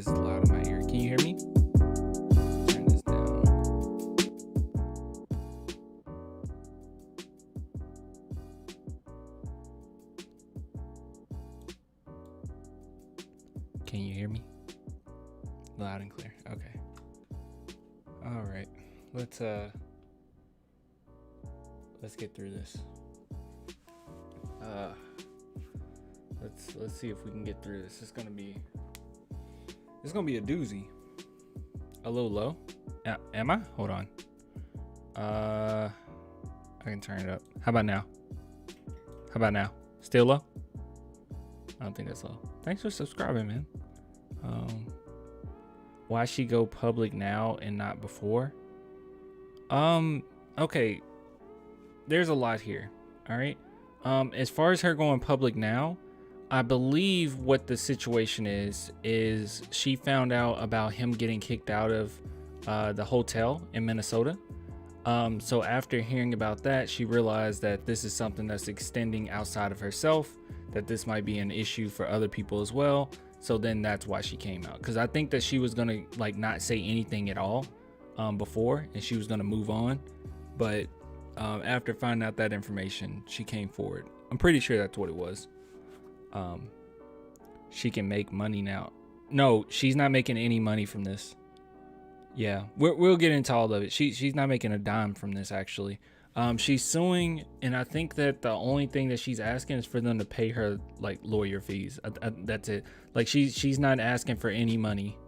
because it's loud in my ear. Can you hear me? Turn this down. Can you hear me? Loud and clear. Okay. All right. Let's get through this. Let's see if we can get through this. It's gonna be a doozy. A little low. Am I? Hold on. I can turn it up. How about now? Still low? I don't think that's low. Thanks for subscribing, man. Why she go public now and not before? Okay. There's a lot here. All right. As far as her going public now, I believe what the situation is she found out about him getting kicked out of the hotel in Minnesota. So after hearing about that, she realized that this is something that's extending outside of herself, that this might be an issue for other people as well. So then that's why she came out. Because I think that she was gonna like not say anything at all before, and she was gonna move on. But after finding out that information, she came forward. I'm pretty sure that's what it was. She can make money now. No, she's not making any money from this. Yeah, we'll get into all of it. She's not making a dime from this, actually. She's suing, and I think that the only thing that she's asking is for them to pay her like lawyer fees. That's it. Like she's not asking for any money.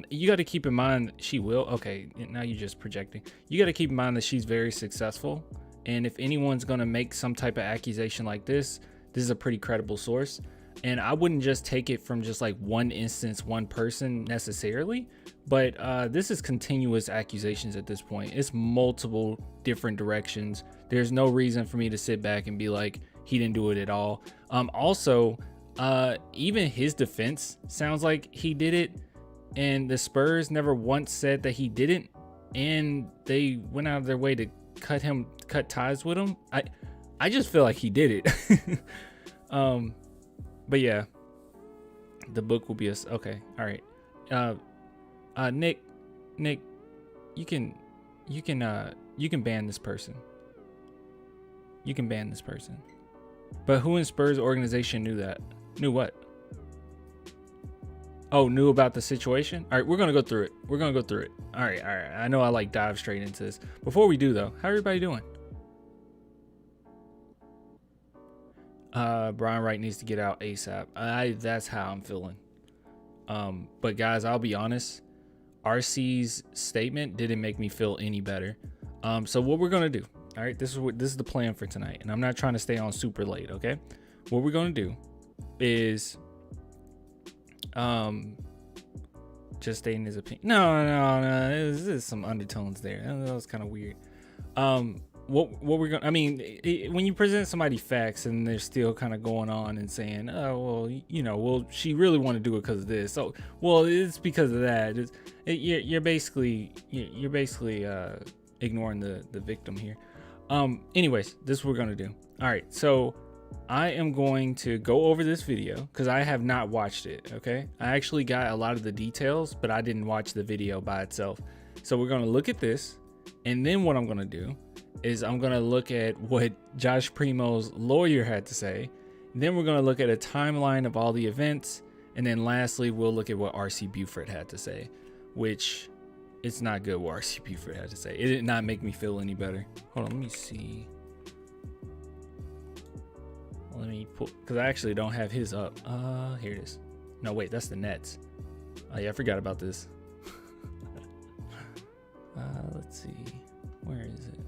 You got to keep in mind she will. Okay, now you're just projecting. You got to keep in mind that she's very successful, and if anyone's gonna make some type of accusation like this is a pretty credible source. And I wouldn't just take it from just like one instance, one person necessarily, but this is continuous accusations at this point. It's multiple different directions. There's no reason for me to sit back and be like, he didn't do it at all. Also, even his defense sounds like he did it, and the Spurs never once said that he didn't, and they went out of their way to cut ties with him. I just feel like he did it. But yeah, the book will be okay. All right. Nick, you can ban this person. You can ban this person. But who in Spurs organization knew that? Knew what? Oh, knew about the situation? All right, we're going to go through it. All right. I know I like dive straight into this. Before we do though, how everybody doing? Brian Wright needs to get out ASAP. That's how I'm feeling. But guys, I'll be honest, RC's statement didn't make me feel any better. So what we're gonna do, all right, this is the plan for tonight, and I'm not trying to stay on super late, okay? What we're gonna do is just stating his opinion. No, there's some undertones there. That was kind of weird. What we're gonna, I mean, when you present somebody facts and they're still kind of going on and saying, oh, well, she really want to do it because of this. So, well, it's because of that. You're basically ignoring the victim here. Anyways, this is what we're gonna do. All right, so I am going to go over this video because I have not watched it. Okay, I actually got a lot of the details, but I didn't watch the video by itself. So we're gonna look at this, and then what I'm gonna do is I'm going to look at what Josh Primo's lawyer had to say. Then we're going to look at a timeline of all the events. And then lastly, we'll look at what RC Buford had to say, which it's not good what RC Buford had to say. It did not make me feel any better. Hold on, let me see. Let me pull, because I actually don't have his up. Here it is. No, wait, that's the Nets. Oh yeah, I forgot about this. Let's see. Where is it?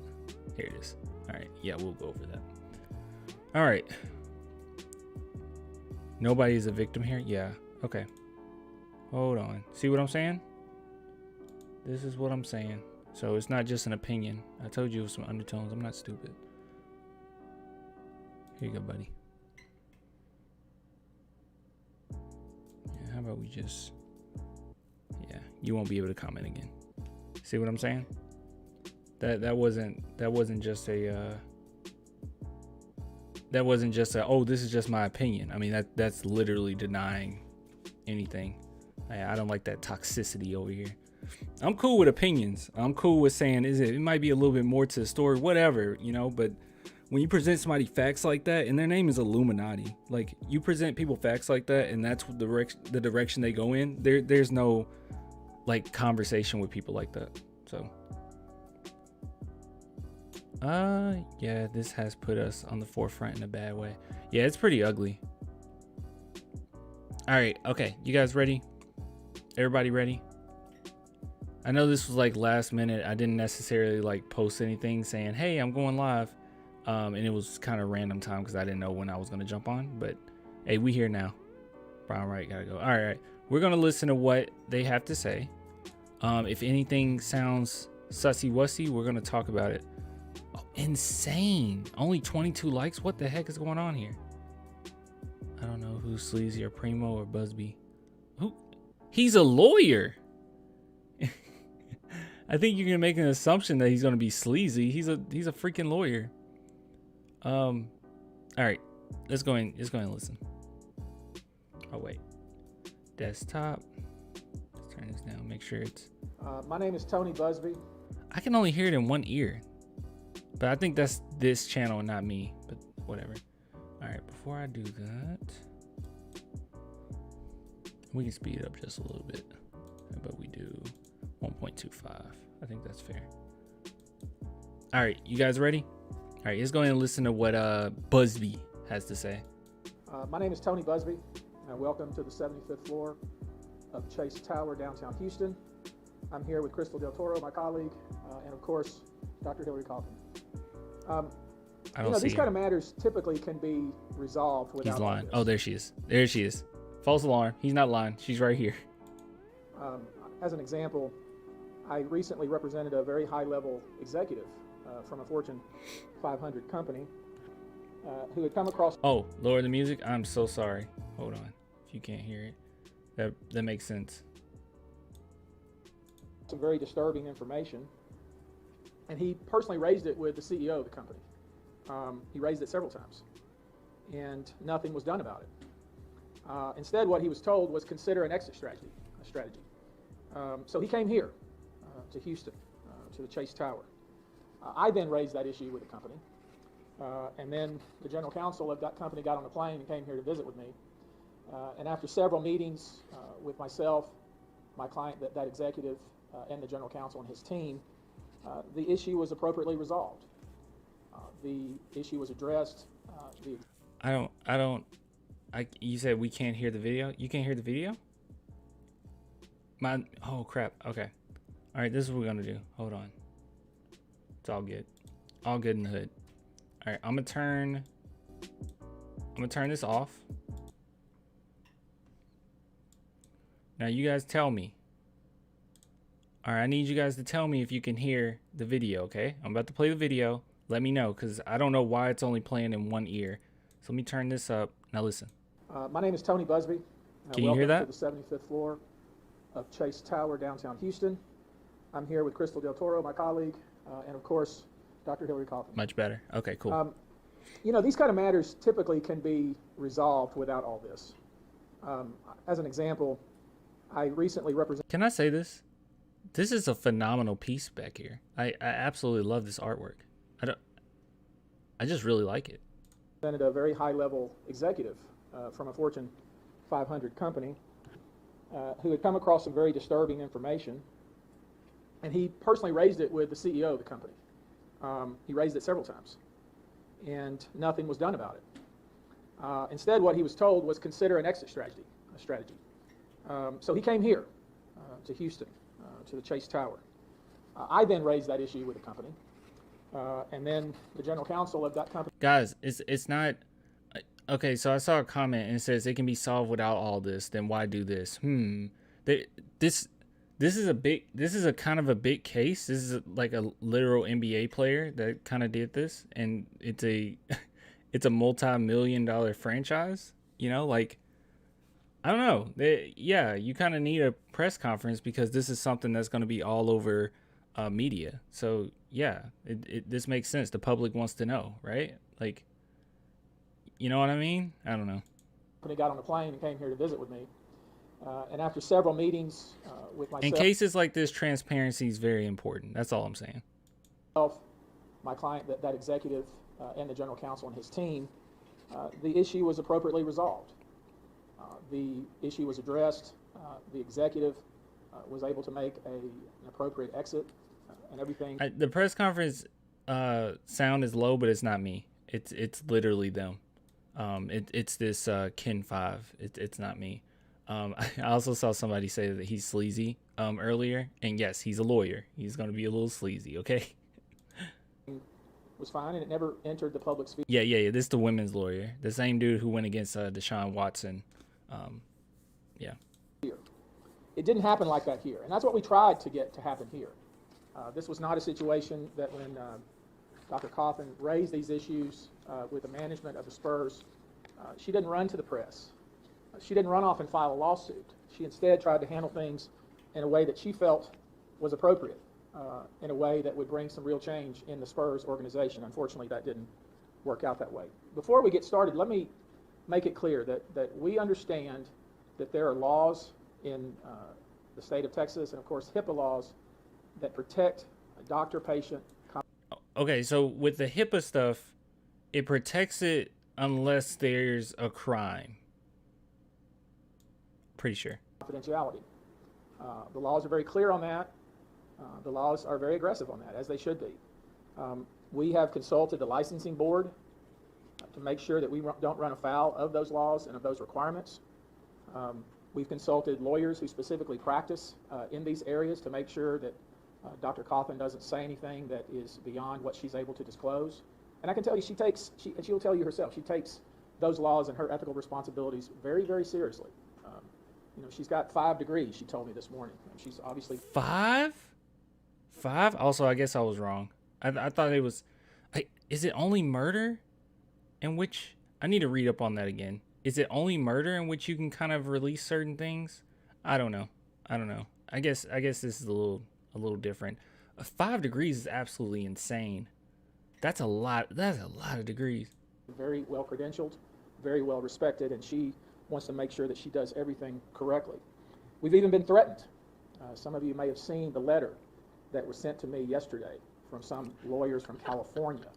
Here it is. All right. Yeah, we'll go over that. All right. Nobody's a victim here? Yeah. Okay. Hold on. See what I'm saying? This is what I'm saying. So it's not just an opinion. I told you it was some undertones. I'm not stupid. Here you go, buddy. Yeah, how about we just... Yeah, you won't be able to comment again. See what I'm saying? That wasn't just a oh, this is just my opinion. I mean, that's literally denying anything. I don't like that toxicity over here. I'm cool with opinions. I'm cool with saying it might be a little bit more to the story, whatever, you know, but when you present somebody facts like that, and their name is Illuminati, like you present people facts like that, and that's the direction they go in. There's no like conversation with people like that. So, yeah, this has put us on the forefront in a bad way. Yeah, it's pretty ugly. All right, okay, you guys ready? Everybody ready? I know this was like last minute. I didn't necessarily like post anything saying, hey, I'm going live. And it was kind of random time because I didn't know when I was going to jump on. But hey, we here now. Brown Right gotta go. All right, we're going to listen to what they have to say. If anything sounds sussy-wussy, we're going to talk about it. Oh, insane. Only 22 likes? What the heck is going on here? I don't know who's sleazy, or Primo or Busby. Who? He's a lawyer. I think you're gonna make an assumption that he's gonna be sleazy. He's a freaking lawyer. All right, let's go in and listen. Oh wait, desktop. Let's turn this down. Make sure it's. My name is Tony Busby. I can only hear it in one ear, but I think that's this channel, not me. But whatever. All right, before I do that, we can speed it up just a little bit. How about we do 1.25? I think that's fair. All right, you guys ready? All right, let's go ahead and listen to what Busby has to say. My name is Tony Busby, and welcome to the 75th floor of Chase Tower, downtown Houston. I'm here with Crystal Del Toro, my colleague, and of course, Dr. Hillary Kaufman. These kind of matters typically can be resolved without. He's lying. Oh, there she is. There she is. False alarm. He's not lying. She's right here. As an example, I recently represented a very high-level executive from a Fortune 500 company who had come across. Oh, lower the music. I'm so sorry. Hold on. If you can't hear it, that makes sense. Some very disturbing information, and he personally raised it with the CEO of the company. He raised it several times, and nothing was done about it. Instead, what he was told was consider an exit strategy. So he came here to Houston, to the Chase Tower. I then raised that issue with the company, and then the general counsel of that company got on a plane and came here to visit with me. And after several meetings with myself, my client, that executive, and the general counsel and his team, the issue was appropriately resolved. The issue was addressed. You said we can't hear the video? You can't hear the video? Oh crap. Okay. All right, this is what we're gonna do. Hold on. It's all good. All good in the hood. All right, I'm gonna turn this off. Now you guys tell me. All right, I need you guys to tell me if you can hear the video, okay? I'm about to play the video. Let me know, because I don't know why it's only playing in one ear. So let me turn this up. Now listen. My name is Tony Busby. Can you hear that? Welcome to the 75th floor of Chase Tower, downtown Houston. I'm here with Crystal Del Toro, my colleague, and of course, Dr. Hillary Kaufman. Much better. Okay, cool. These kind of matters typically can be resolved without all this. As an example, I recently represented. Can I say this? This is a phenomenal piece back here. I absolutely love this artwork. I just really like it. A very high-level executive from a Fortune 500 company who had come across some very disturbing information, and he personally raised it with the CEO of the company. He raised it several times, and nothing was done about it. Instead, what he was told was consider an exit strategy. So he came here to Houston, to the Chase Tower. I then raised that issue with the company, and then the general counsel of that company. Guys, it's not. Okay, so I saw a comment and it says it can be solved without all this. Then why do this? This is a kind of a big case. This is like a literal NBA player that kind of did this, and it's a multi-million-dollar franchise. You know, like, I don't know. You kind of need a press conference because this is something that's going to be all over media. So yeah, this makes sense. The public wants to know, right? Like, you know what I mean? I don't know. When he got on the plane and came here to visit with me, And after several meetings with In myself, cases like this, transparency is very important. That's all I'm saying. my client, that executive, and the general counsel and his team, the issue was appropriately resolved. The issue was addressed. The executive was able to make an appropriate exit, and everything. The press conference sound is low, but it's not me. It's literally them. It's this Kin 5. It's not me. I also saw somebody say that he's sleazy earlier, and yes, he's a lawyer. He's going to be a little sleazy, okay? Was fine, and it never entered the public sphere. Yeah. This is the women's lawyer, the same dude who went against Deshaun Watson. Yeah. It didn't happen like that here, and that's what we tried to get to happen here. This was not a situation that when Dr. Coffin raised these issues with the management of the Spurs, she didn't run to the press. She didn't run off and file a lawsuit. She instead tried to handle things in a way that she felt was appropriate, in a way that would bring some real change in the Spurs organization. Unfortunately, that didn't work out that way. Before we get started, let me make it clear that we understand that there are laws in the state of Texas and, of course, HIPAA laws that protect doctor-patient. Okay, so with the HIPAA stuff, it protects it unless there's a crime. Pretty sure. Confidentiality. The laws are very clear on that. The laws are very aggressive on that, as they should be. We have consulted the licensing board to make sure that we don't run afoul of those laws and of those requirements. We've consulted lawyers who specifically practice in these areas to make sure that Dr. Coffin doesn't say anything that is beyond what she's able to disclose. And I can tell you, and she'll tell you herself, she takes those laws and her ethical responsibilities very, very seriously. She's got 5 degrees, she told me this morning. She's obviously... 5? Also, I guess I was wrong. I thought it was... is it only murder in which... I need to read up on that again. Is it only murder in which you can kind of release certain things? I don't know. I guess this is a little different. 5 degrees is absolutely insane. That's a lot of degrees. Very well credentialed, very well respected, and she wants to make sure that she does everything correctly. We've even been threatened. Some of you may have seen the letter that was sent to me yesterday from some lawyers from California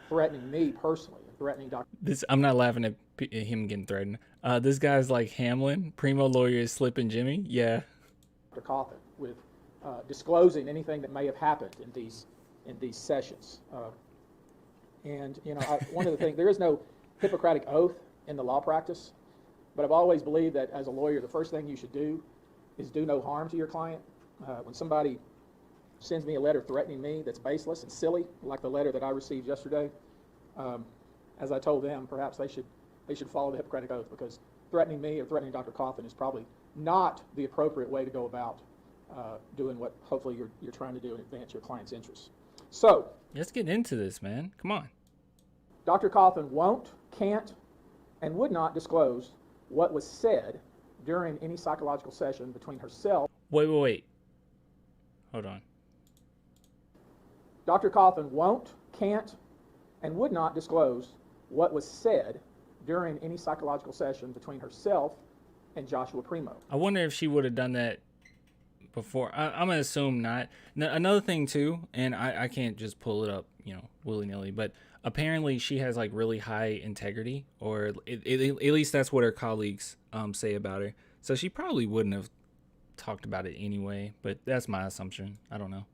threatening me personally, and threatening Dr. I'm not laughing at him getting threatened. This guy's like Hamlin. Primo lawyer is slipping Jimmy. Yeah. Dr. Coffin with disclosing anything that may have happened in these sessions. One of the things, there is no Hippocratic oath in the law practice, but I've always believed that as a lawyer, the first thing you should do is do no harm to your client. When somebody sends me a letter threatening me that's baseless and silly, like the letter that I received yesterday, as I told them, perhaps they should follow the Hippocratic oath, because threatening me or threatening Dr. Coffin is probably not the appropriate way to go about doing what hopefully you're trying to do and advance your client's interests. So let's get into this, man. Come on. Dr. Coffin won't, can't, and would not disclose what was said during any psychological session between herself. Wait. Hold on. Dr. Coffin won't, can't, and would not disclose what was said during any psychological session between herself and Joshua Primo. I wonder if she would have done that before. I'm going to assume not. Another thing, too, and I can't just pull it up, willy-nilly, but apparently she has, like, really high integrity, or at least that's what her colleagues say about her. So she probably wouldn't have talked about it anyway, but that's my assumption. I don't know.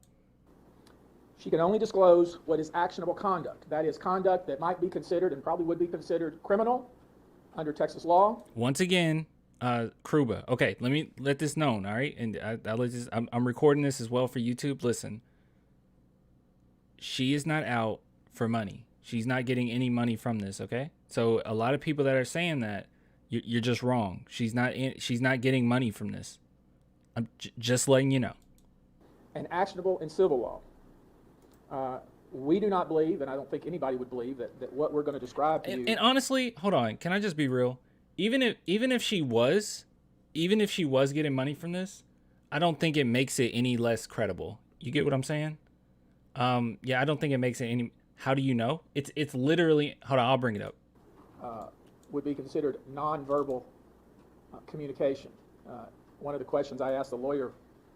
She can only disclose what is actionable conduct. That is conduct that might be considered and probably would be considered criminal under Texas law. Once again, Kruba. Okay, let this known, all right? And I'm recording this as well for YouTube. Listen, she is not out for money. She's not getting any money from this, okay? So a lot of people that are saying that, you're just wrong. She's not getting money from this. I'm just letting you know. And actionable in civil law. We do not believe, and I don't think anybody would believe, that what we're going to describe to you... And honestly, hold on, can I just be real? Even if she was getting money from this, I don't think it makes it any less credible. You get what I'm saying? Yeah, I don't think it makes it any... How do you know? It's literally... Hold on, I'll bring it up. Would be considered nonverbal communication. One of the questions I asked the lawyer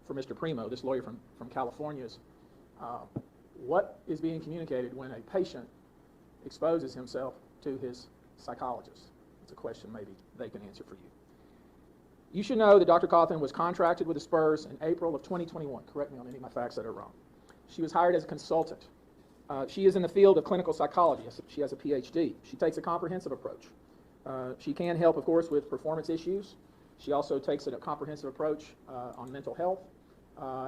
for Mr. Primo, this lawyer from California, is what is being communicated when a patient exposes himself to his psychologist? It's a question maybe they can answer for you. You should know that Dr. Cawthon was contracted with the Spurs in April of 2021. Correct me on any of my facts that are wrong. She was hired as a consultant. She is in the field of clinical psychology. She has a PhD. She takes a comprehensive approach. She can help, of course, with performance issues. She also takes a comprehensive approach on mental health,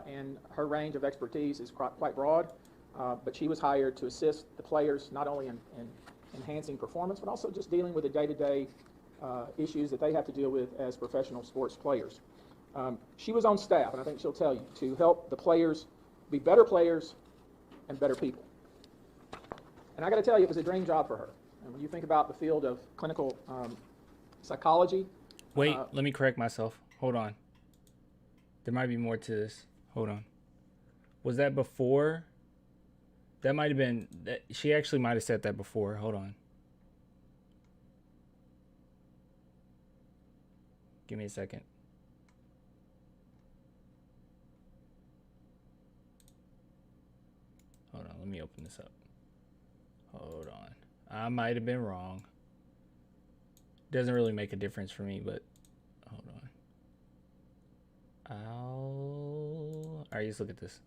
and her range of expertise is quite broad, but she was hired to assist the players not only in enhancing performance, but also just dealing with the day-to-day issues that they have to deal with as professional sports players. She was on staff, and I think she'll tell you, to help the players be better players and better people. And I got to tell you, it was a dream job for her. And when you think about the field of clinical psychology. Wait, let me correct myself. Hold on. There might be more to this. Hold on. Was that before? That might have been, she actually might have said that before. Hold on. Give me a second. Hold on, let me open this up. Hold on. I might have been wrong. Doesn't really make a difference for me, but hold on. All right, just look at this.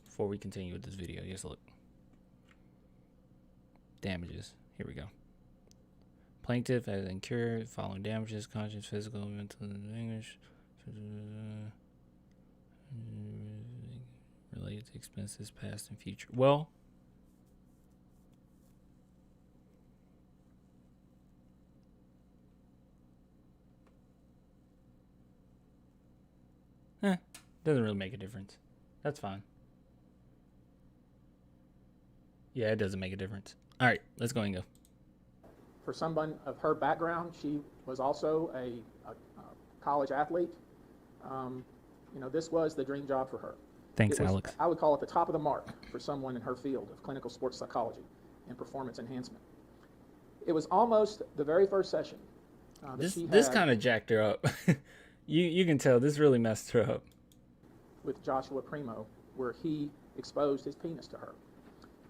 Before we continue with this video, just look. Damages. Here we go. Plaintiff has incurred following damages: conscious, physical, mental, English, related to expenses past and future. Well, doesn't really make a difference. That's fine. Yeah, it doesn't make a difference. All right, let's go and go. For someone of her background, she was also a college athlete. This was the dream job for her. Thanks, Alex. I would call it the top of the mark for someone in her field of clinical sports psychology and performance enhancement. It was almost the very first session this kind of jacked her up. You can tell this really messed her up. With Joshua Primo, where he exposed his penis to her.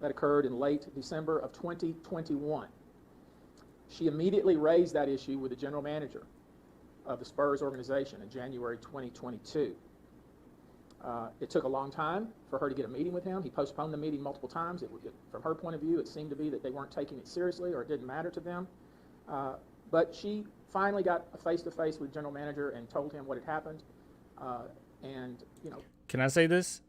That occurred in late December of 2021. She immediately raised that issue with the general manager of the Spurs organization in January 2022. It took a long time for her to get a meeting with him. He postponed the meeting multiple times. From her point of view, it seemed to be that they weren't taking it seriously or it didn't matter to them. But she finally got a face-to-face with the general manager and told him what had happened. Can I say this?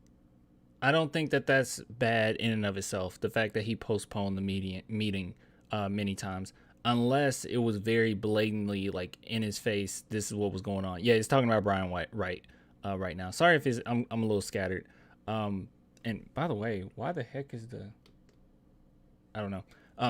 I don't think that that's bad in and of itself, the fact that he postponed the meeting many times, unless it was very blatantly, like, in his face, this is what was going on. Yeah, he's talking about Brian White right now. Sorry if I'm a little scattered. And by the way, why the heck is I don't know.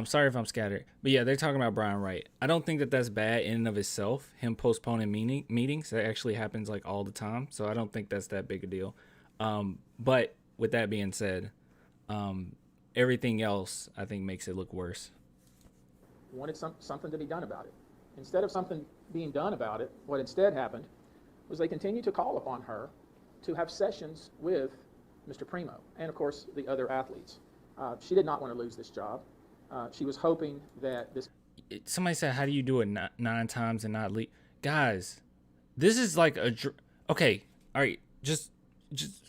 Sorry if I'm scattered. But yeah, they're talking about Brian Wright. I don't think that that's bad in and of itself, him postponing meetings. That actually happens like all the time. So I don't think that's that big a deal. But with that being said, everything else I think makes it look worse. Wanted something to be done about it. Instead of something being done about it, what instead happened was they continued to call upon her to have sessions with Mr. Primo and, of course, the other athletes. She did not want to lose this job. She was hoping that this... Somebody said, how do you do it 9 times and not leave? Guys, this is like okay, all right, just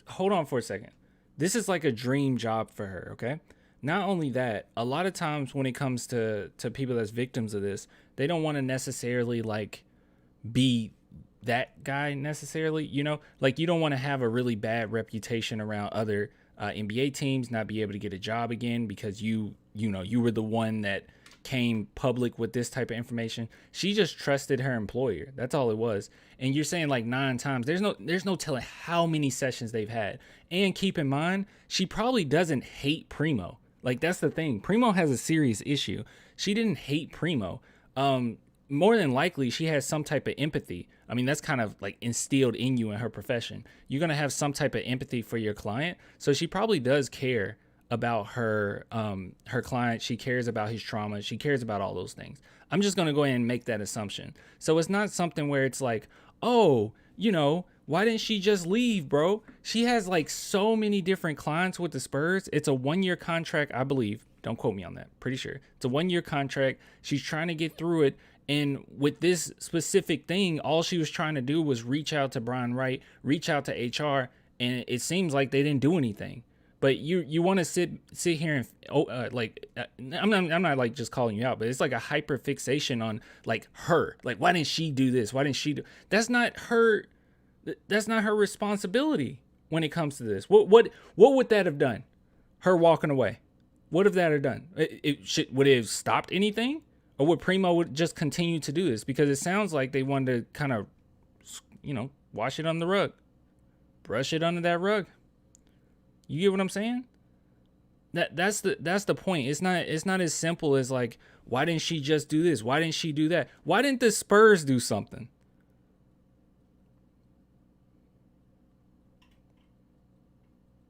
hold on for a second. This is like a dream job for her, okay? Not only that, a lot of times when it comes to people that's victims of this, they don't want to necessarily like be that guy necessarily, like you don't want to have a really bad reputation around other NBA teams, not be able to get a job again because you were the one that came public with this type of information. She just trusted her employer. That's all it was. And you're saying like 9 times. There's no telling how many sessions they've had. And keep in mind, she probably doesn't hate Primo. Like, that's the thing. Primo has a serious issue. She didn't hate Primo. More than likely, she has some type of empathy. I mean, that's kind of like instilled in you in her profession. You're going to have some type of empathy for your client. So she probably does care about her client. She cares about his trauma. She cares about all those things. I'm just gonna go ahead and make that assumption. So it's not something where it's like, oh, why didn't she just leave, bro? She has like so many different clients with the Spurs. It's a 1-year contract, I believe. Don't quote me on that. Pretty sure it's a 1-year contract. She's trying to get through it. And with this specific thing, all she was trying to do was reach out to Brian Wright, reach out to HR, and it seems like they didn't do anything. But you want to sit here and I'm not like just calling you out, but it's like a hyper fixation on like her. Like, why didn't she do this? Why didn't she do? That's not her responsibility when it comes to this. What would that have done? Her walking away. What if that have done? Would it have stopped anything? Or would Primo would just continue to do this? Because it sounds like they wanted to kind of, wash it on the rug. Brush it under that rug. You get what I'm saying? That's the point. It's not as simple as like, why didn't she just do this? Why didn't she do that? Why didn't the Spurs do something?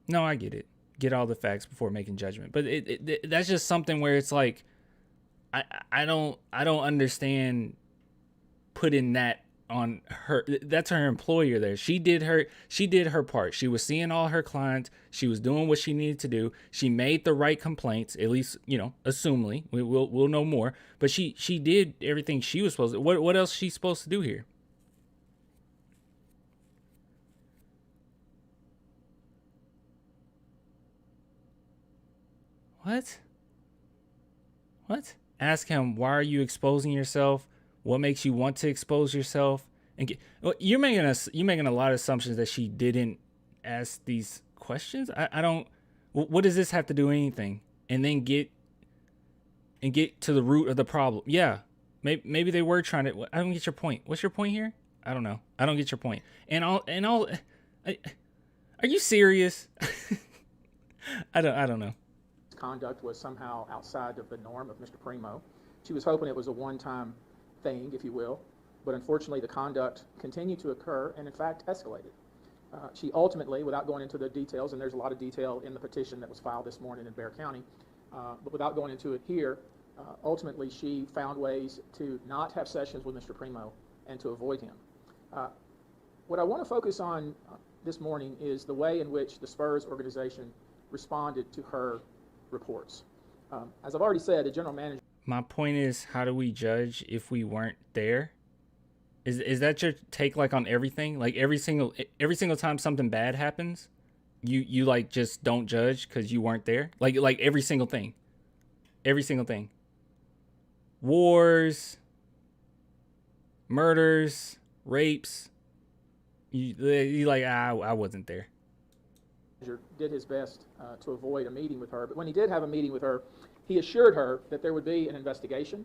No, I get it. Get all the facts before making judgment. But that's just something where it's like, I don't understand putting that on her. That's her employer there. She did her part. She was seeing all her clients. She was doing what she needed to do. She made the right complaints, at least, assumingly. We'll know more. But she did everything she was supposed to. What else is she supposed to do here? What? Ask him, why are you exposing yourself? What makes you want to expose yourself? And you're making a lot of assumptions that she didn't ask these questions. I don't. What does this have to do with anything? And then get to the root of the problem. Yeah, maybe they were trying to. I don't get your point. What's your point here? I don't know. I don't get your point. Are you serious? I don't know. Conduct was somehow outside of the norm of Mr. Primo. She was hoping it was a one-time thing, if you will, but unfortunately the conduct continued to occur and in fact escalated. She ultimately, without going into the details, and there's a lot of detail in the petition that was filed this morning in Bexar County, but without going into it here, ultimately she found ways to not have sessions with Mr. Primo and to avoid him. What I want to focus on this morning is the way in which the Spurs organization responded to her reports. As I've already said, the general manager. My point is, how do we judge if we weren't there? Is that your take, like, on everything? Like every single time something bad happens, you like just don't judge because you weren't there? Like every single thing. Wars, murders, rapes. You like, I wasn't there. Did his best to avoid a meeting with her, but when he did have a meeting with her, he assured her that there would be an investigation,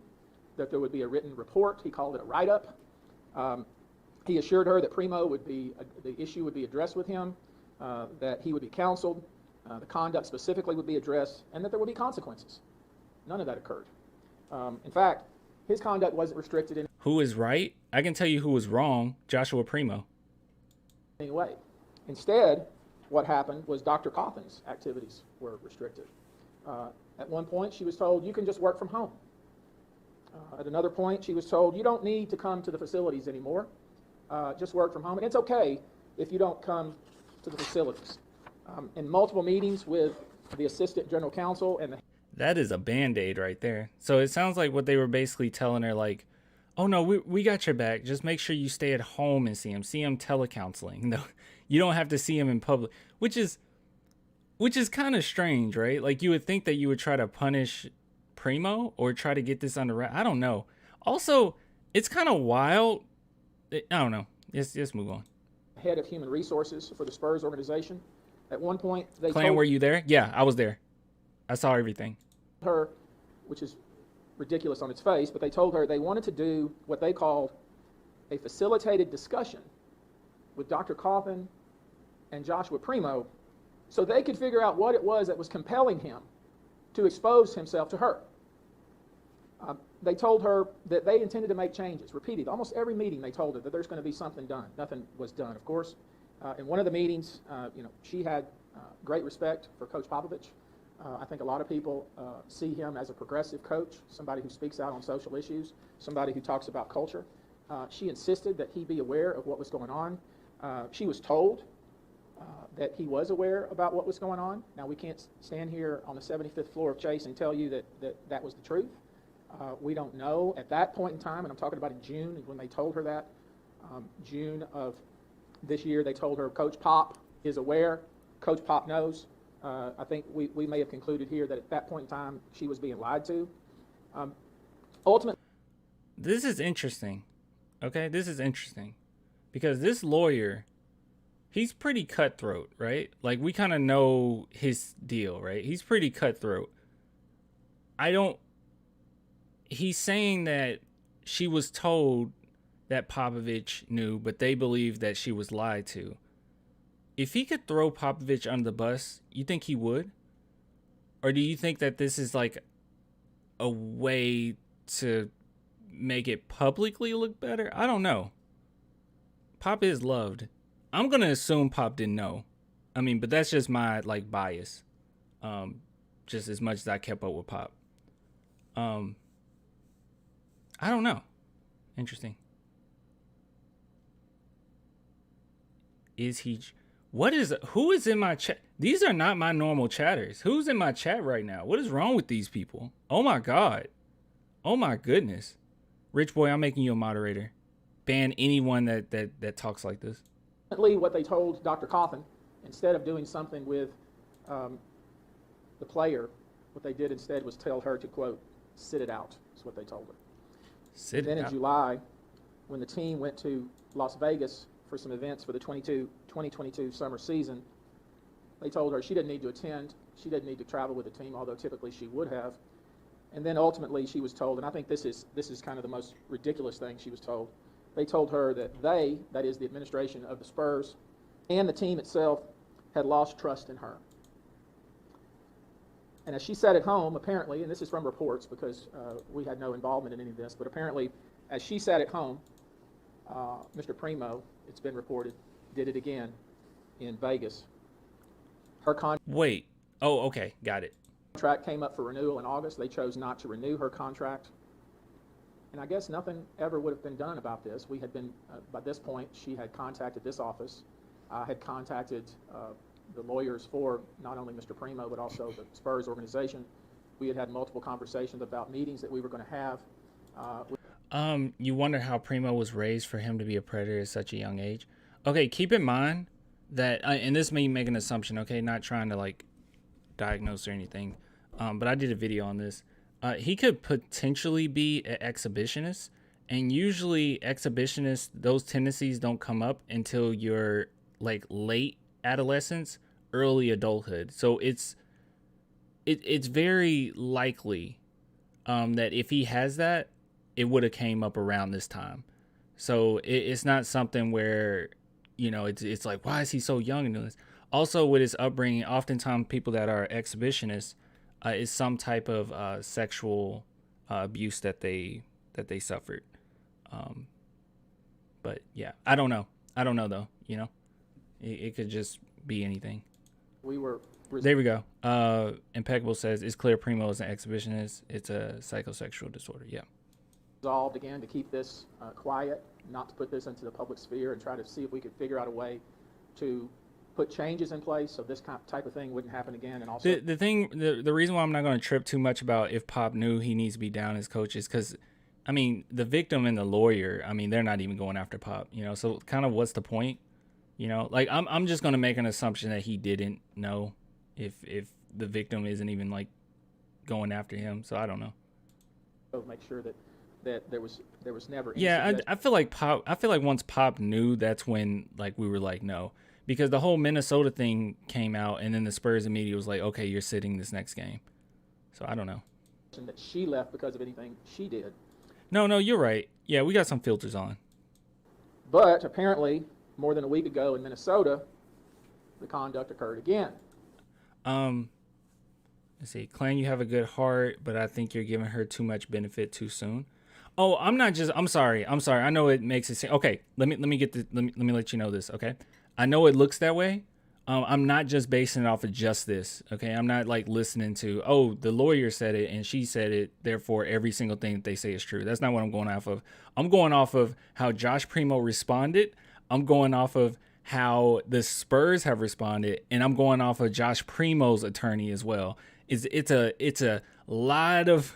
that there would be a written report. He called it a write-up. He assured her that Primo the issue would be addressed with him, that he would be counseled, the conduct specifically would be addressed, and that there would be consequences. None of that occurred. In fact, his conduct wasn't restricted in Who is right? I can tell you who was wrong. Joshua Primo. any way. Instead, what happened was Dr. Coffin's activities were restricted. At one point, she was told, you can just work from home. At another point, she was told, you don't need to come to the facilities anymore. Just work from home. And it's okay if you don't come to the facilities. In multiple meetings with the assistant general counsel and the... That is a Band-Aid right there. So it sounds like what they were basically telling her, like, oh, no, we got your back. Just make sure you stay at home and see him. See him telecounseling. No, you don't have to see him in public, which is kind of strange, right? Like, you would think that you would try to punish Primo or try to get this under wrap. I don't know. Also, it's kind of wild. I don't know. Let's move on. Head of human resources for the Spurs organization. At one point, they Clan, were you there? Yeah, I was there. I saw everything. Her, which is ridiculous on its face, but they told her they wanted to do what they called a facilitated discussion with Dr. Coffin and Joshua Primo so they could figure out what it was that was compelling him to expose himself to her. They told her that they intended to make changes. Repeated, almost every meeting they told her that there's going to be something done. Nothing was done, of course. In one of the meetings, she had great respect for Coach Popovich. I think a lot of people see him as a progressive coach, somebody who speaks out on social issues, somebody who talks about culture. She insisted that he be aware of what was going on. She was told that he was aware about what was going on. Now, we can't stand here on the 75th floor of Chase and tell you that was the truth. We don't know at that point in time, and I'm talking about in June when they told her that. June of this year, they told her Coach Pop is aware, Coach Pop knows. I think we may have concluded here that at that point in time, she was being lied to. Ultimately, this is interesting. Okay, this is interesting because this lawyer, he's pretty cutthroat, right? Like, we kind of know his deal, right? He's pretty cutthroat. He's saying that she was told that Popovich knew, but they believe that she was lied to. If he could throw Popovich under the bus, you think he would? Or do you think that this is like a way to make it publicly look better? I don't know. Pop is loved. I'm going to assume Pop didn't know. I mean, but that's just my like bias. Just as much as I kept up with Pop. I don't know. Interesting. Who is in my chat? These are not my normal chatters. Who's in my chat right now? What is wrong with these people? Oh my God. Oh my goodness. Rich boy, I'm making you a moderator. Ban anyone that talks like this. what they told Dr. Coffin, instead of doing something with the player, what they did instead was tell her to, quote, sit it out, is what they told her. Then in July, when the team went to Las Vegas for some events for the 2022 summer season, they told her she didn't need to attend. She didn't need to travel with the team, although typically she would have. And then ultimately she was told, and I think this is kind of the most ridiculous thing she was told. They told her that they, that is the administration of the Spurs, and the team itself, had lost trust in her. And as she sat at home, apparently, and this is from reports because we had no involvement in any of this, but apparently as she sat at home, Mr. Primo, it's been reported, did it again in Vegas. Wait. Oh, okay. Got it. Contract came up for renewal in August. They chose not to renew her contract. And I guess nothing ever would have been done about this. We had been, by this point, she had contacted this office, had contacted the lawyers for not only Mr. Primo, but also the Spurs organization. We had multiple conversations about meetings that we were going to have. You wonder how Primo was raised for him to be a predator at such a young age. Okay, keep in mind that, and this may make an assumption, okay, not trying to like diagnose or anything, but I did a video on this. He could potentially be an exhibitionist, and usually exhibitionists, those tendencies don't come up until you're like late adolescence, early adulthood. So it's very likely that if he has that, it would have came up around this time. So it's not something where, you know, it's like, why is he so young and doing this? Also, with his upbringing, oftentimes people that are exhibitionists is some type of sexual abuse that they suffered. But yeah, I don't know though. You know, it could just be anything. There we go. Impeccable says it's clear Primo is an exhibitionist. It's a psychosexual disorder. Yeah. Resolved again to keep this quiet, not to put this into the public sphere, and try to see if we could figure out a way to put changes in place so this type of thing wouldn't happen again. And also the reason why I'm not going to trip too much about if Pop knew he needs to be down as coach is because, I mean, the victim and the lawyer, I mean, they're not even going after Pop, you know, so kind of what's the point? You know, like I'm just going to make an assumption that he didn't know if the victim isn't even like going after him. So I don't know. Make sure that there was never. I feel like once Pop knew, that's when like we were like, no, because the whole Minnesota thing came out and then the Spurs immediately was like, okay, you're sitting this next game. So I don't know. That she left because of anything she did. No, you're right. Yeah, we got some filters on. But apparently, more than a week ago in Minnesota, the conduct occurred again. Let's see. Clan, you have a good heart, but I think you're giving her too much benefit too soon. Oh, I'm sorry. I know it makes it seem, okay, let me let you know this, okay? I know it looks that way, I'm not just basing it off of just this. Okay, I'm not like listening to, oh, the lawyer said it and she said it, therefore every single thing that they say is true. That's not what I'm going off of. I'm going off of how Josh Primo responded. I'm going off of how the Spurs have responded, and I'm going off of Josh Primo's attorney as well. It's a lot of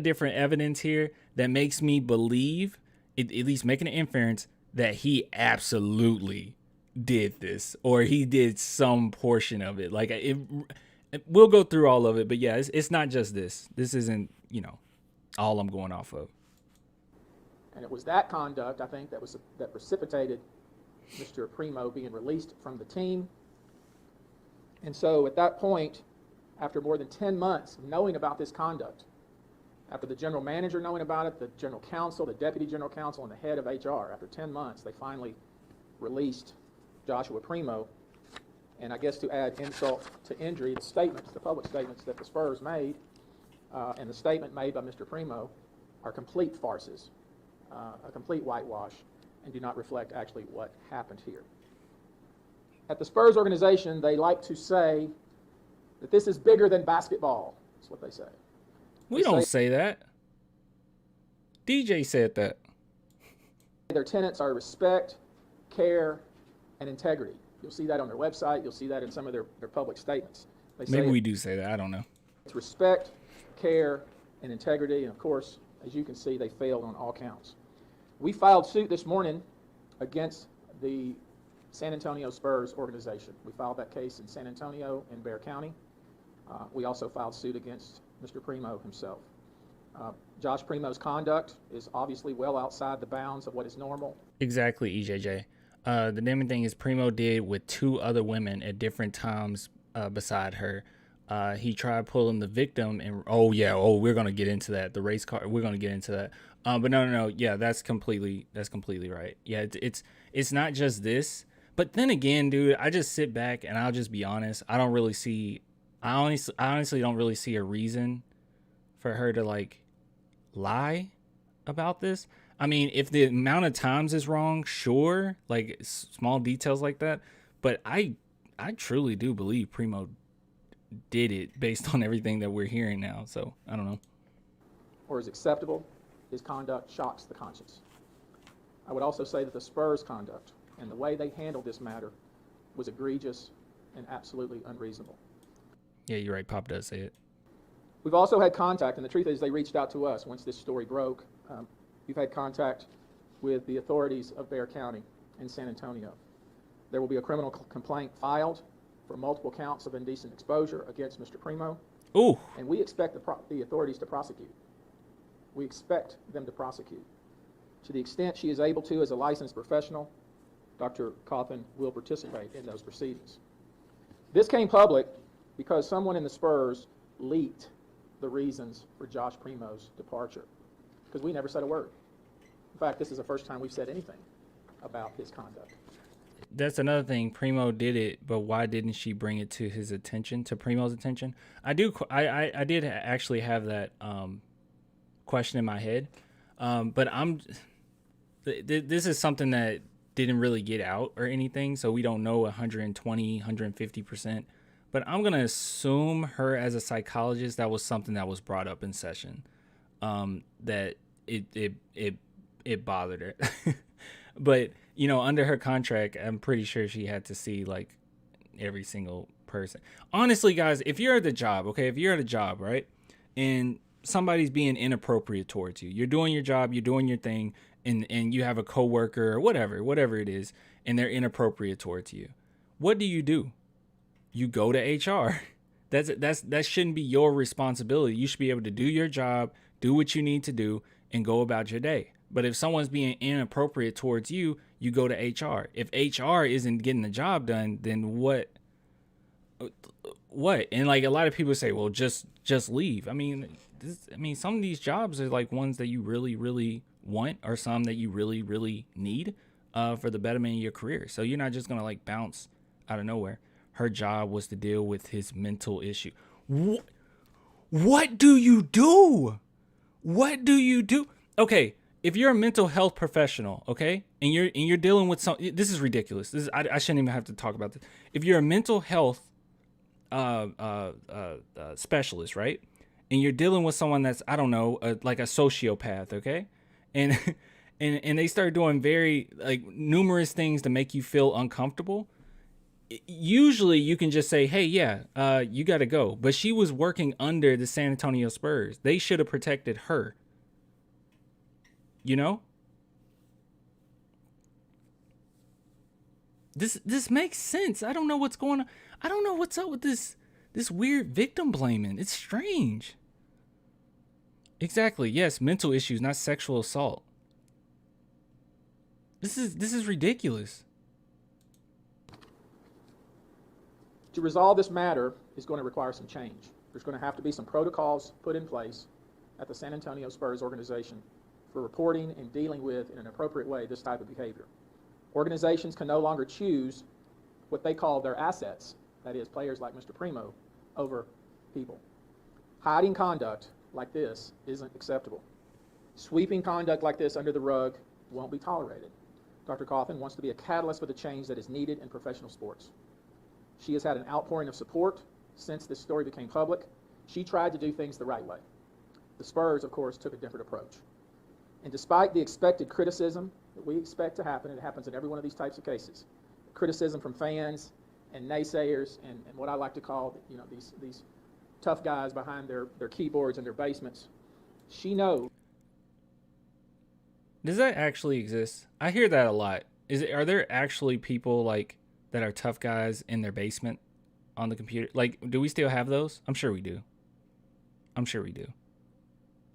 different evidence here that makes me believe, at least making an inference, that he absolutely did this, or he did some portion of it. Like we'll go through all of it, but yeah, it's not just this. This isn't, all I'm going off of. And it was that conduct, I think, that precipitated Mr. Primo being released from the team. And so at that point, after more than 10 months of knowing about this conduct, after the general manager knowing about it, the general counsel, the deputy general counsel, and the head of HR, after 10 months, they finally released Joshua Primo. And I guess to add insult to injury, the public statements that the Spurs made, and the statement made by Mr. Primo are complete farces, a complete whitewash, and do not reflect actually what happened here. At the Spurs organization, they like to say that this is bigger than basketball. That's what they say. We don't say that. DJ said that. Their tenets are respect, care, and integrity. You'll see that on their website. You'll see that in some of their public statements. Maybe we do say that. I don't know. It's respect, care, and integrity. And of course, as you can see, they failed on all counts. We filed suit this morning against the San Antonio Spurs organization. We filed that case in San Antonio and Bexar County. We also filed suit against Mr. Primo himself. Josh Primo's conduct is obviously well outside the bounds of what is normal. Exactly, EJJ. The damning thing is Primo did with 2 other women at different times beside her. He tried pulling the victim, and we're gonna get into that. The race car, we're gonna get into that. But no, yeah, that's completely right. Yeah, it's not just this. But then again, dude, I just sit back and I'll just be honest. I honestly don't really see a reason for her to like lie about this. I mean, if the amount of times is wrong, sure, like small details like that. But I truly do believe Primo did it based on everything that we're hearing now. So I don't know. Or is acceptable. His conduct shocks the conscience. I would also say that the Spurs' conduct and the way they handled this matter was egregious and absolutely unreasonable. Yeah, you're right. Pop does say it. We've also had contact, and the truth is they reached out to us once this story broke. We've had contact with the authorities of Bexar County and San Antonio. There will be a criminal complaint filed for multiple counts of indecent exposure against Mr. Primo. Ooh. And we expect the authorities to prosecute. We expect them to prosecute. To the extent she is able to as a licensed professional, Dr. Coffin will participate in those proceedings. This came public because someone in the Spurs leaked the reasons for Josh Primo's departure, because we never said a word. In fact, this is the first time we've said anything about his conduct. That's another thing. Primo did it, but why didn't she bring it to his attention, to Primo's attention? I did actually have that question in my head, but this is something that didn't really get out or anything, so we don't know 120, 150%. But I'm gonna assume her as a psychologist, that was something that was brought up in session, that it bothered her. But under her contract, I'm pretty sure she had to see like every single person. Honestly, guys, if you're at the job, right, and somebody's being inappropriate towards you, you're doing your job, you're doing your thing, and you have a coworker or whatever it is, and they're inappropriate towards you, what do? You go to HR. That shouldn't be your responsibility. You should be able to do your job, do what you need to do, and go about your day. But if someone's being inappropriate towards you, you go to HR. If HR isn't getting the job done, then what? And like a lot of people say, well, just leave. I mean, some of these jobs are like ones that you really, really want, or some that you really, really need for the betterment of your career. So you're not just gonna like bounce out of nowhere. Her job was to deal with his mental issue. What do you do? What do you do? Okay, if you're a mental health professional, okay, and you're dealing with some, this is ridiculous. I shouldn't even have to talk about this. If you're a mental health specialist, right, and you're dealing with someone that's, I don't know, like a sociopath, okay, and and they start doing very like numerous things to make you feel uncomfortable. Usually you can just say, hey, yeah, you got to go. But she was working under the San Antonio Spurs. They should have protected her. You know? This makes sense. I don't know what's going on. I don't know what's up with this weird victim blaming. It's strange. Exactly. Yes, mental issues, not sexual assault. This is ridiculous. To resolve this matter is going to require some change. There's going to have to be some protocols put in place at the San Antonio Spurs organization for reporting and dealing with, in an appropriate way, this type of behavior. Organizations can no longer choose what they call their assets, that is, players like Mr. Primo, over people. Hiding conduct like this isn't acceptable. Sweeping conduct like this under the rug won't be tolerated. Dr. Coffin wants to be a catalyst for the change that is needed in professional sports. She has had an outpouring of support since this story became public. She tried to do things the right way. The Spurs, of course, took a different approach. And despite the expected criticism that we expect to happen, and it happens in every one of these types of cases, criticism from fans and naysayers and what I like to call, you know, these tough guys behind their keyboards in their basements, she knows. Does that actually exist? I hear that a lot. Are there actually people like that are tough guys in their basement on the computer? Like, do we still have those? I'm sure we do.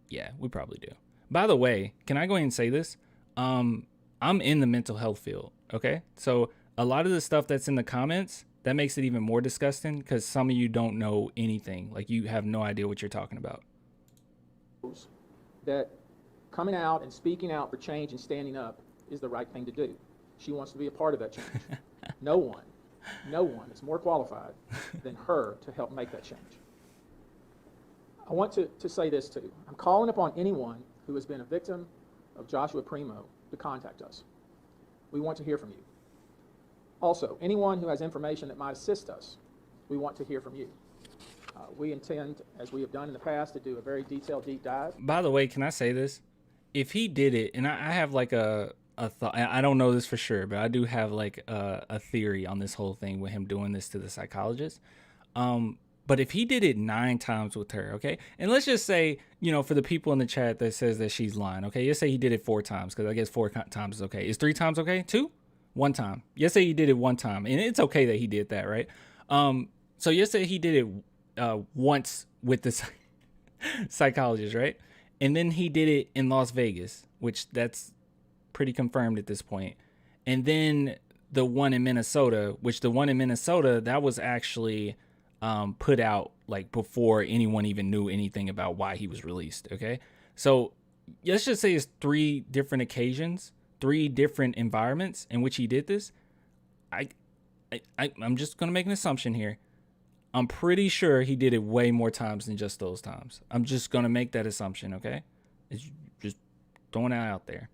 Yeah, we probably do. By the way, can I go ahead and say this? I'm in the mental health field, okay? So a lot of the stuff that's in the comments, that makes it even more disgusting because some of you don't know anything. Like, you have no idea what you're talking about. That coming out and speaking out for change and standing up is the right thing to do. She wants to be a part of that change. No one is more qualified than her to help make that change. I want to say this too. I'm calling upon anyone who has been a victim of Joshua Primo to contact us. We want to hear from you. Also, anyone who has information that might assist us, we want to hear from you. We intend, as we have done in the past, to do a very detailed deep dive. By the way, can I say this? If he did it, and I have like a thought, I don't know this for sure, but I do have like a theory on this whole thing with him doing this to the psychologist. But if he did it 9 times with her, okay, and let's just say, you know, for the people in the chat that says that she's lying, okay, let's say he did it 4 times, because I guess 4 times is okay. Is 3 times okay? 2? 1 time. Let's say he did it 1 time, and it's okay that he did that, right? So let's say he did it once with the psychologist, right? And then he did it in Las Vegas, which that's pretty confirmed at this point. And then the one in Minnesota, that was actually put out like before anyone even knew anything about why he was released. Okay, so let's just say it's 3 different occasions, 3 different environments in which he did this. I'm just gonna make an assumption here. I'm pretty sure he did it way more times than just those times. I'm just gonna make that assumption. Okay, it's just throwing it out there.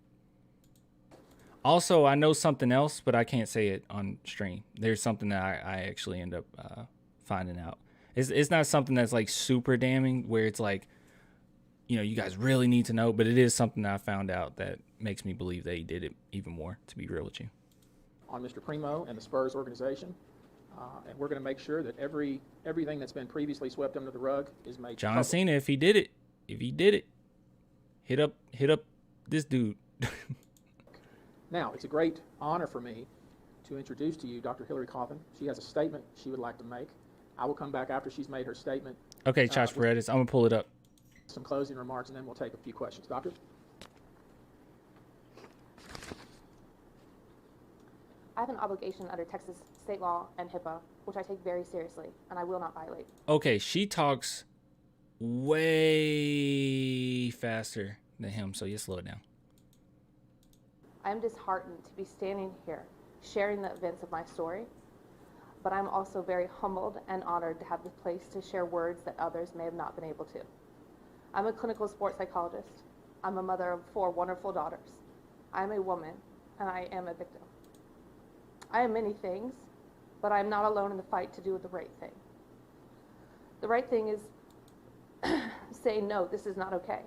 Also, I know something else, but I can't say it on stream. There's something that I actually end up finding out. It's not something that's like super damning where it's like, you know, you guys really need to know, but it is something that I found out that makes me believe that he did it even more, to be real with you. On Mr. Primo and the Spurs organization, and we're going to make sure that everything that's been previously swept under the rug is made John public. Cena, if he did it, hit up this dude. Now, it's a great honor for me to introduce to you Dr. Hillary Coffin. She has a statement she would like to make. I will come back after she's made her statement. Okay, Josh Paredes, I'm going to pull it up. Some closing remarks, and then we'll take a few questions. Doctor? I have an obligation under Texas state law and HIPAA, which I take very seriously, and I will not violate. Okay, she talks way faster than him, so you slow it down. I am disheartened to be standing here sharing the events of my story, but I'm also very humbled and honored to have the place to share words that others may have not been able to. I'm a clinical sports psychologist. I'm a mother of 4 wonderful daughters. I'm a woman, and I am a victim. I am many things, but I'm not alone in the fight to do the right thing. The right thing is saying, no, this is not okay,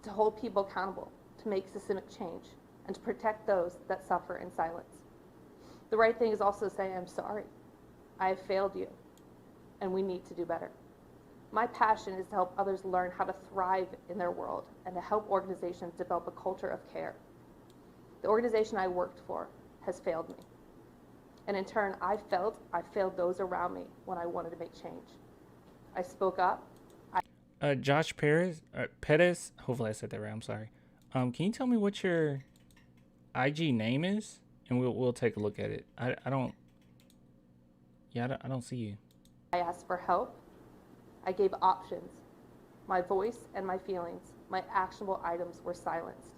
to hold people accountable, to make systemic change, and to protect those that suffer in silence. The right thing is also saying, I'm sorry. I have failed you, and we need to do better. My passion is to help others learn how to thrive in their world and to help organizations develop a culture of care. The organization I worked for has failed me. And in turn, I failed those around me when I wanted to make change. I spoke up. Josh Perez, hopefully I said that right, I'm sorry. Can you tell me what your IG name is? And we'll take a look at it. I don't see you. I asked for help. I gave options. My voice and my feelings, my actionable items were silenced.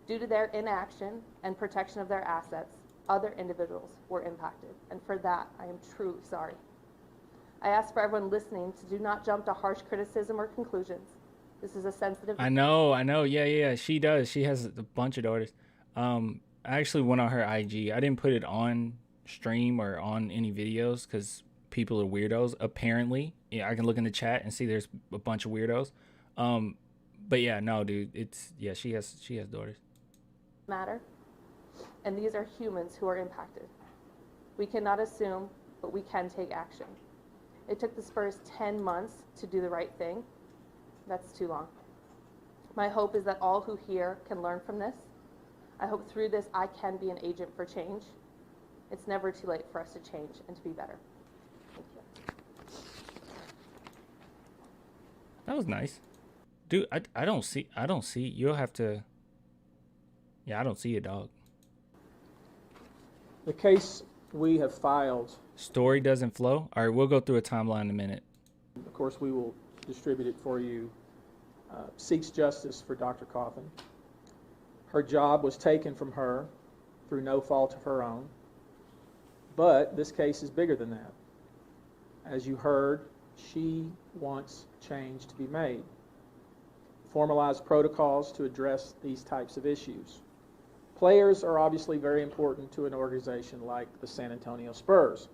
Due to their inaction and protection of their assets, other individuals were impacted, and for that, I am truly sorry. I ask for everyone listening to do not jump to harsh criticism or conclusions. This is a sensitive... I know. Yeah, she does. She has a bunch of daughters. I actually went on her IG. I didn't put it on stream or on any videos because people are weirdos, apparently. Yeah, I can look in the chat and see there's a bunch of weirdos. But yeah, no, dude, she has daughters. Matter, and these are humans who are impacted. We cannot assume, but we can take action. It took the Spurs 10 months to do the right thing. That's too long. My hope is that all who hear can learn from this. I hope through this I can be an agent for change. It's never too late for us to change and to be better. Thank you. That was nice. Dude, I don't see, you'll have to, yeah, I don't see a dog. The case we have filed, Story doesn't flow? All right, we'll go through a timeline in a minute. of course we will distribute it for you, seeks justice for Dr. Coffin. Her job was taken from her through no fault of her own, but this case is bigger than that. As you heard, she wants change to be made. Formalized protocols to address these types of issues. Players are obviously very important to an organization like the San Antonio Spurs,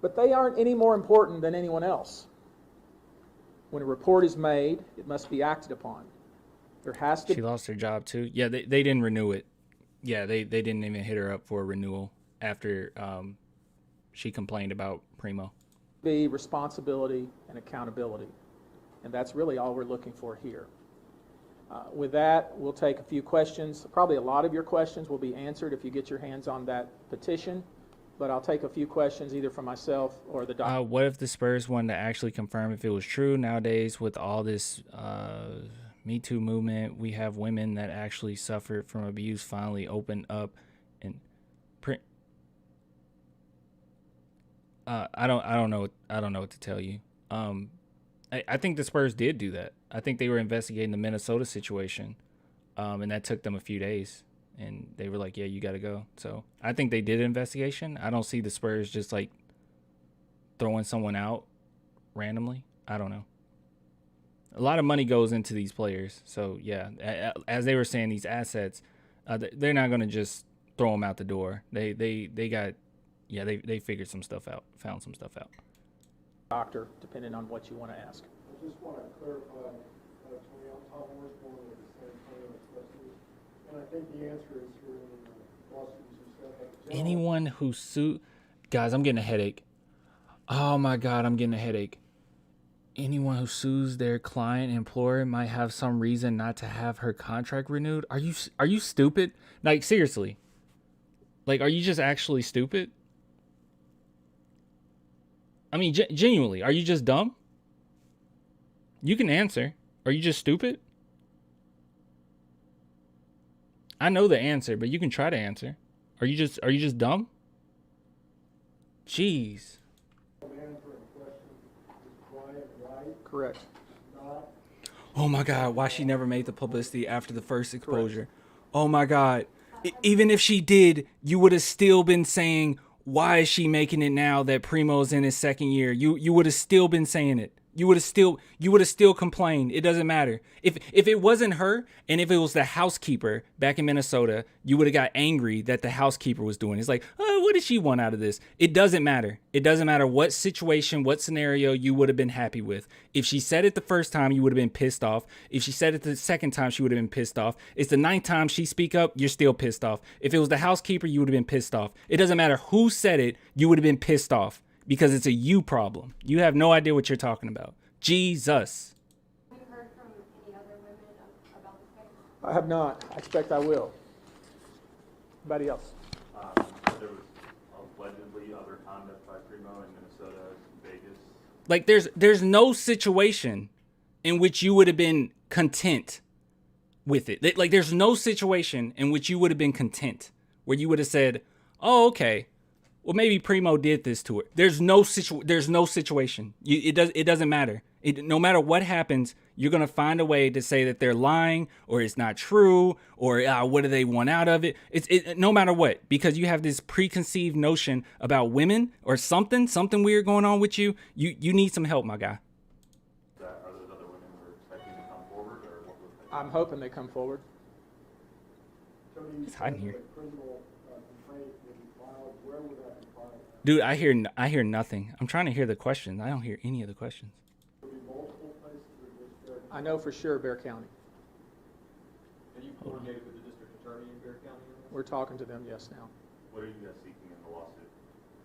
but they aren't any more important than anyone else. When a report is made, it must be acted upon. There has to. She lost her job too. Yeah, they didn't renew it. Yeah, they didn't even hit her up for a renewal after she complained about Primo. Be responsibility and accountability, and that's really all we're looking for here. With that, we'll take a few questions. Probably a lot of your questions will be answered if you get your hands on that petition, but I'll take a few questions either from myself or the doctor. What if the Spurs wanted to actually confirm if it was true? Nowadays, with all this Me Too movement, we have women that actually suffered from abuse finally open up and print. I don't know what to tell you. I think the Spurs did do that. I think they were investigating the Minnesota situation, and that took them a few days, and they were like, yeah, you got to go. So I think they did an investigation. I don't see the Spurs just like throwing someone out randomly. I don't know. A lot of money goes into these players. So yeah, as they were saying, these assets, they're not going to just throw them out the door. They figured some stuff out, found some stuff out. Doctor, depending on what you want to ask. I just want to clarify, Tony, I'm Tom Osborne with the San Antonio Express, and I think the answer is here in the lawsuits you said. Anyone who guys, I'm getting a headache. Oh my God, I'm getting a headache. Anyone who sues their client employer might have some reason not to have her contract renewed. Are you stupid? Like, seriously. Like, are you just actually stupid? I mean, genuinely, are you just dumb? You can answer. Are you just stupid? I know the answer, but you can try to answer. Are you just dumb? Jeez. Correct. Oh my God, why she never made the publicity after the first exposure? Correct. Oh my God. Even if she did, you would have still been saying, why is she making it now that Primo's in his second year? You would have still been saying it. You would have still complained. It doesn't matter. If it wasn't her and if it was the housekeeper back in Minnesota, you would have got angry that the housekeeper was doing it. It's like, oh, what does she want out of this? It doesn't matter. It doesn't matter what situation, what scenario you would have been happy with. If she said it the first time, you would have been pissed off. If she said it the second time, she would have been pissed off. It's the ninth time she speak up, you're still pissed off. If it was the housekeeper, you would have been pissed off. It doesn't matter who said it, you would have been pissed off because it's a you problem. You have no idea what you're talking about. Jesus. Have you heard from any other women about this case? I have not. I expect I will. Anybody else? There was allegedly other conduct by Primo in Minnesota, Vegas. Like there's no situation in which you would have been content with it. Like there's no situation in which you would have been content where you would have said, "Oh, okay. Well, maybe Primo did this to her." There's no situation. It doesn't matter. No matter what happens, you're gonna find a way to say that they're lying or it's not true or what do they want out of it. It's no matter what, because you have this preconceived notion about women or something weird going on with you. You need some help, my guy. Are those other women who are expecting to come forward, or what was they? I'm hoping they come forward. Tony, It's hiding here. a criminal complaint will be filed. Where would that be filed? Dude, I hear nothing. I'm trying to hear the questions. I don't hear any of the questions. Will be multiple places or just there? I know for sure Bear County. And you coordinated with the district attorney in Bear County on this? We're talking to them, yes, now. What are you guys seeking in the lawsuit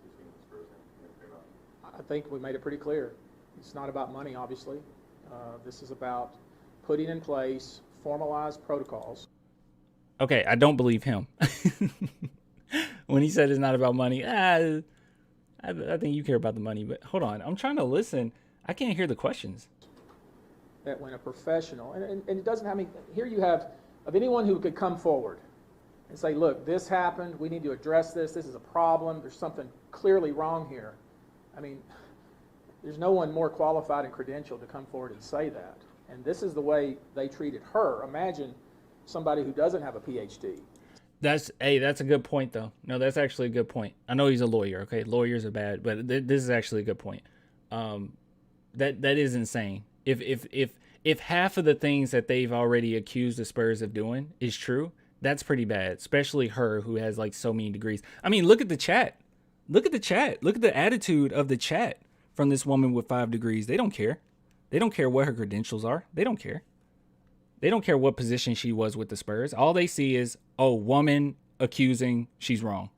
between the Spurs and Primo? I think we made it pretty clear. It's not about money, obviously. This is about putting in place formalized protocols. Okay, I don't believe him. When he said it's not about money, I think you care about the money. But hold on, I'm trying to listen. I can't hear the questions. That when a professional, and it doesn't have, here you have, of anyone who could come forward and say, look, this happened, we need to address this is a problem, there's something clearly wrong here. I mean, there's no one more qualified and credentialed to come forward and say that. And this is the way they treated her. Imagine somebody who doesn't have a PhD. That's a good point, though. No, that's actually a good point. I know he's a lawyer, okay? Lawyers are bad, but this is actually a good point. That is insane. If half of the things that they've already accused the Spurs of doing is true, that's pretty bad, especially her who has like so many degrees. I mean, look at the chat. Look at the chat. Look at the attitude of the chat from this woman with 5 degrees. They don't care. They don't care what her credentials are. They don't care. They don't care what position she was with the Spurs. All they see is, oh, woman accusing, she's wrong.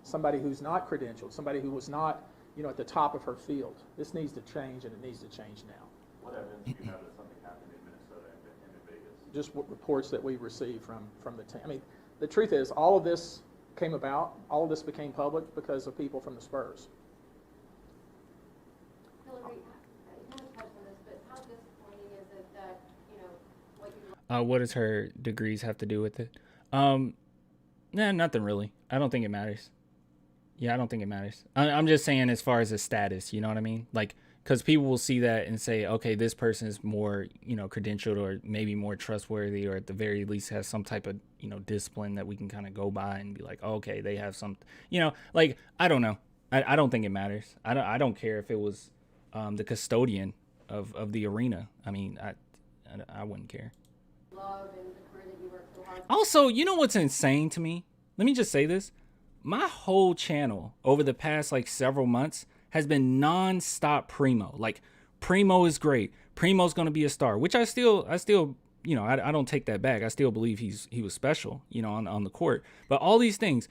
Somebody who's not credentialed, somebody who was not, at the top of her field. This needs to change, and it needs to change now. What evidence do you have that something happened in Minnesota and in Vegas? Just what reports that we received from the team. I mean, the truth is, all of this came about, all of this became public because of people from the Spurs. Hillary, you kind of touched on this, but how disappointing is it that, what you What does her degrees have to do with it? Nothing really. I don't think it matters. Yeah, I don't think it matters. I'm just saying as far as the status, you know what I mean? Like, because people will see that and say, okay, this person is more, credentialed or maybe more trustworthy, or at the very least has some type of, discipline that we can kind of go by and be like, oh, okay, they have some, like, I don't know. I don't think it matters. I don't care if it was the custodian of the arena. I mean, I wouldn't care. love and the career that you worked so hard Also, you know what's insane to me? Let me just say this. My whole channel over the past like several months has been non-stop Primo. Like, Primo is great. Primo's going to be a star, which I still, I don't take that back. I still believe he was special, on the court. But all these things,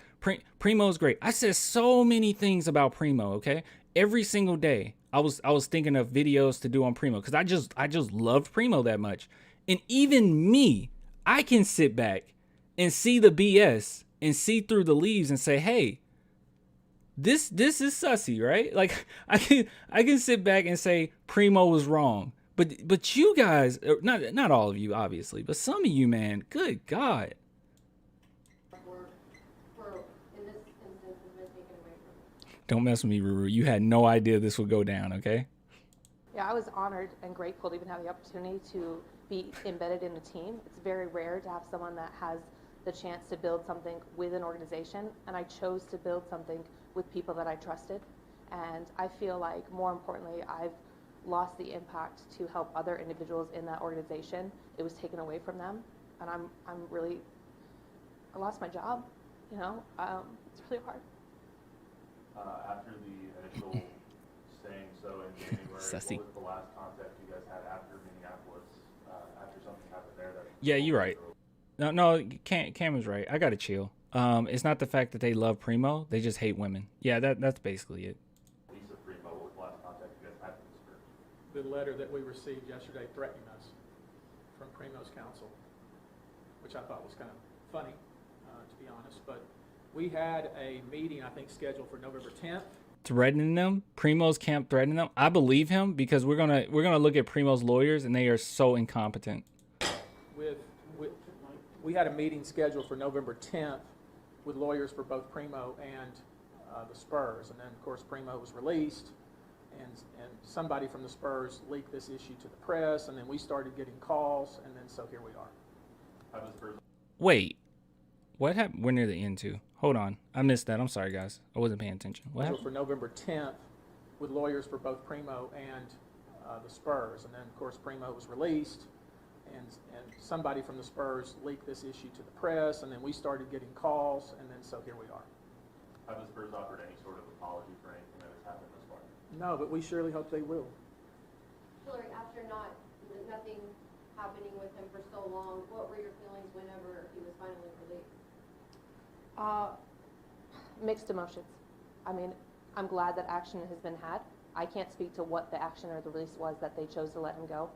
Primo's great. I said so many things about Primo, okay? Every single day, I was thinking of videos to do on Primo because I just love Primo that much. And even me, I can sit back and see the BS and see through the leaves and say, hey, this is sussy, right? Like, I can sit back and say Primo was wrong. But you guys, not all of you, obviously, but some of you, man, good God. for in this instance has been taken away from you. Don't mess with me, Ruru. You had no idea this would go down, okay? Yeah, I was honored and grateful to even have the opportunity to be embedded in a team. It's very rare to have someone that has the chance to build something with an organization, and I chose to build something with people that I trusted. And I feel like, more importantly, I've lost the impact to help other individuals in that organization. It was taken away from them, and I lost my job. It's really hard. After the initial saying so in January, Sussy. what was the last contact you guys had after Minneapolis, after something happened there? Yeah, you're right. No, Cam was right. I gotta chill. It's not the fact that they love Primo; they just hate women. Yeah, that's basically it. Lisa Primo, what was the last contact you guys had with the Spurs? The letter that we received yesterday threatening us from Primo's counsel, which I thought was kind of funny, to be honest. But we had a meeting, I think, scheduled for November 10th. Threatening them, Primo's camp threatening them. I believe him because we're gonna look at Primo's lawyers and they are so incompetent. We had a meeting scheduled for November 10th with lawyers for both Primo and the Spurs, and then of course Primo was released, and somebody from the Spurs leaked this issue to the press, and then we started getting calls, and then so here we are. How the Spurs? Wait, what happened? We're near the end too. Hold on, I missed that. I'm sorry, guys. I wasn't paying attention. What Scheduled happened? for November 10th with lawyers for both Primo and the Spurs, and then of course Primo was released, and somebody from the Spurs leaked this issue to the press, and then we started getting calls, and then so here we are. Have the Spurs offered any sort of apology for anything that has happened thus far? No, but we surely hope they will. Hillary, after nothing happening with him for so long, what were your feelings whenever he was finally released? Mixed emotions. I mean, I'm glad that action has been had. I can't speak to what the action or the release was that they chose to let him go.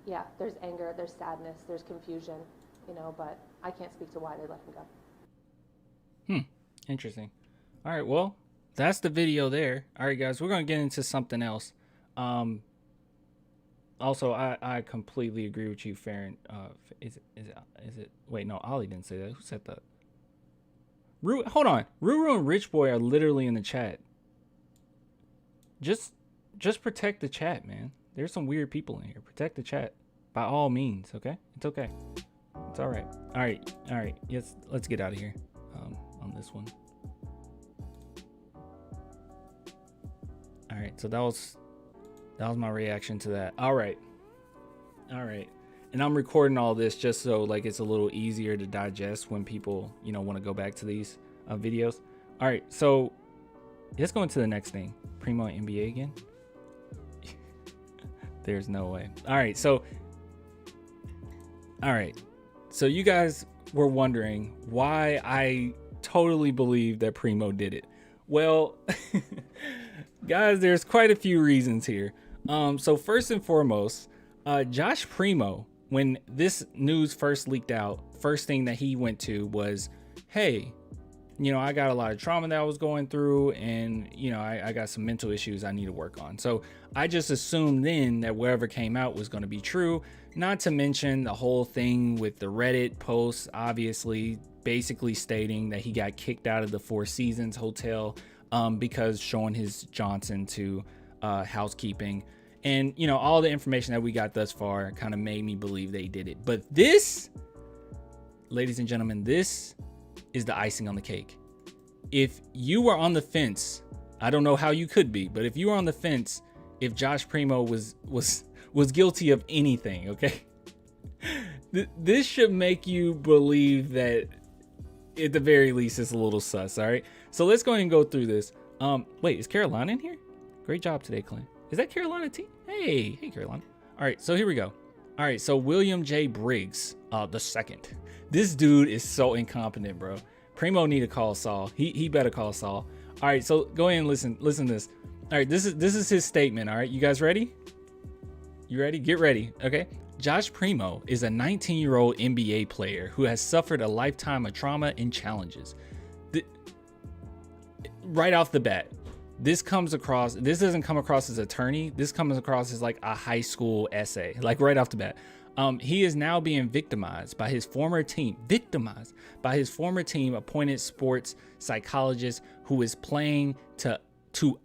Yeah, there's anger, there's sadness, there's confusion, but I can't speak to why they let him go. Interesting. All right, well, that's the video there. All right, guys, we're gonna get into something else. Also, I completely agree with you, Farron. Is it? Wait, no, Ollie didn't say that. Who said that? Hold on. Ruru and Rich Boy are literally in the chat. Just protect the chat, man. There's some weird people in here. Protect the chat by all means, okay? It's okay. It's all right. All right. Yes, let's get out of here on this one. All right, so that was my reaction to that. All right. And I'm recording all this just so like it's a little easier to digest when people, want to go back to these videos. All right, so let's go into the next thing. Primo NBA again. There's no way. All right, so you guys were wondering why I totally believe that Primo did it. Well, guys, there's quite a few reasons here. So first and foremost, Josh Primo, when this news first leaked out, first thing that he went to was, hey, I got a lot of trauma that I was going through, and I got some mental issues I need to work on. So I just assumed then that whatever came out was going to be true, not to mention the whole thing with the Reddit posts, obviously basically stating that he got kicked out of the Four Seasons hotel because showing his Johnson to housekeeping. And, all the information that we got thus far kind of made me believe they did it. But this, ladies and gentlemen, this is the icing on the cake. If you were on the fence, I don't know how you could be, but if you were on the fence, if Josh Primo was guilty of anything, okay? This should make you believe that at the very least it's a little sus, all right? So let's go ahead and go through this. Wait, is Carolina in here? Great job today, Clint. Is that Carolina team? Hey, Carolina. All right, so here we go. All right, so William J. Briggs, the second. This dude is so incompetent, bro. Primo need to call Saul. He better call Saul. All right, so go ahead and listen to this. All right, this is his statement. All right, you guys ready? You ready? Get ready. Okay. Josh Primo is a 19-year-old NBA player who has suffered a lifetime of trauma and challenges. Right off the bat, this doesn't come across as attorney. This comes across as like a high school essay, like right off the bat. He is now being victimized by his former team, appointed sports psychologist who is playing to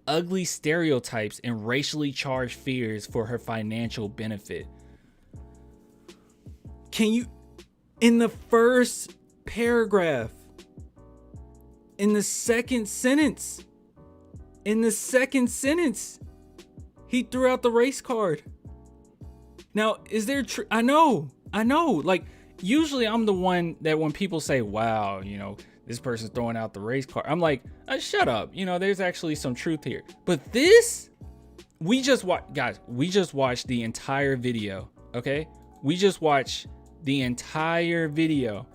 ugly stereotypes and racially charged fears for her financial benefit. Can you, in the first paragraph, in the second sentence, In the second sentence, he threw out the race card. Now, is there I know. Like, usually I'm the one that when people say, wow, this person's throwing out the race card, I'm like, shut up. There's actually some truth here. But this, we just watched the entire video, okay? We just watched the entire video.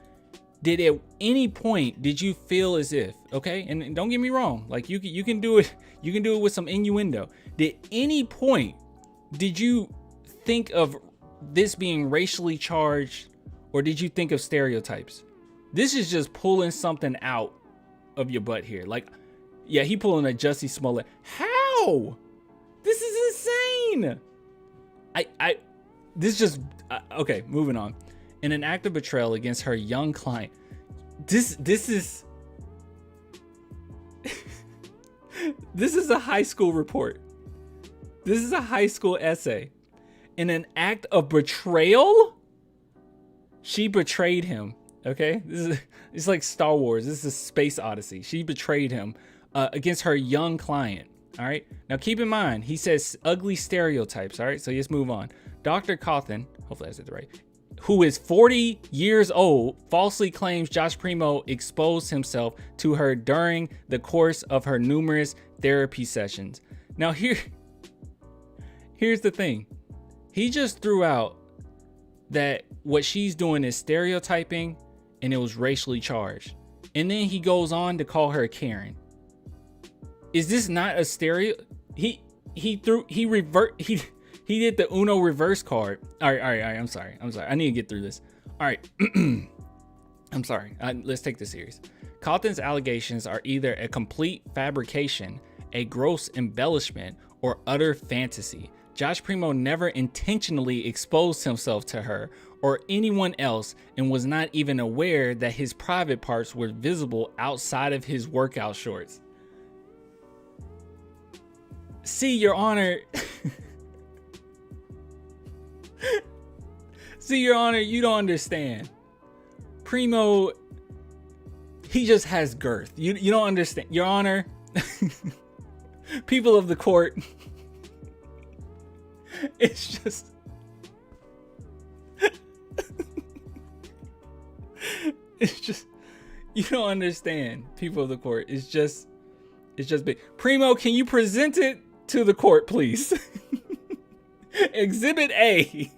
Did at any point did you feel as if, okay? And don't get me wrong, like you can do it with some innuendo. Did any point did you think of this being racially charged, or did you think of stereotypes? This is just pulling something out of your butt here. Like, yeah, he pulling a Jussie Smollett. How? This is insane. Okay, moving on. In an act of betrayal against her young client. This is this is a high school report. This is a high school essay. In an act of betrayal, she betrayed him. Okay, it's like Star Wars. This is Space Odyssey. She betrayed him against her young client. All right. Now keep in mind, he says ugly stereotypes. All right. So let's move on. Dr. Cawthon, hopefully I said it right, who is 40 years old, falsely claims Josh Primo exposed himself to her during the course of her numerous therapy sessions. Now here's the thing. He just threw out that what she's doing is stereotyping and it was racially charged. And then he goes on to call her a Karen. Is this not a stereo? He did the Uno reverse card. All right. I'm sorry. I need to get through this. All right. I'm sorry. Let's take this serious. Cawthon's allegations are either a complete fabrication, a gross embellishment, or utter fantasy. Josh Primo never intentionally exposed himself to her or anyone else and was not even aware that his private parts were visible outside of his workout shorts. See, Your Honor. See, Your Honor, you don't understand. Primo, he just has girth. You don't understand. Your Honor, people of the court, it's just... It's just... You don't understand, people of the court. It's just big. Primo, can you present it to the court, please? Exhibit A.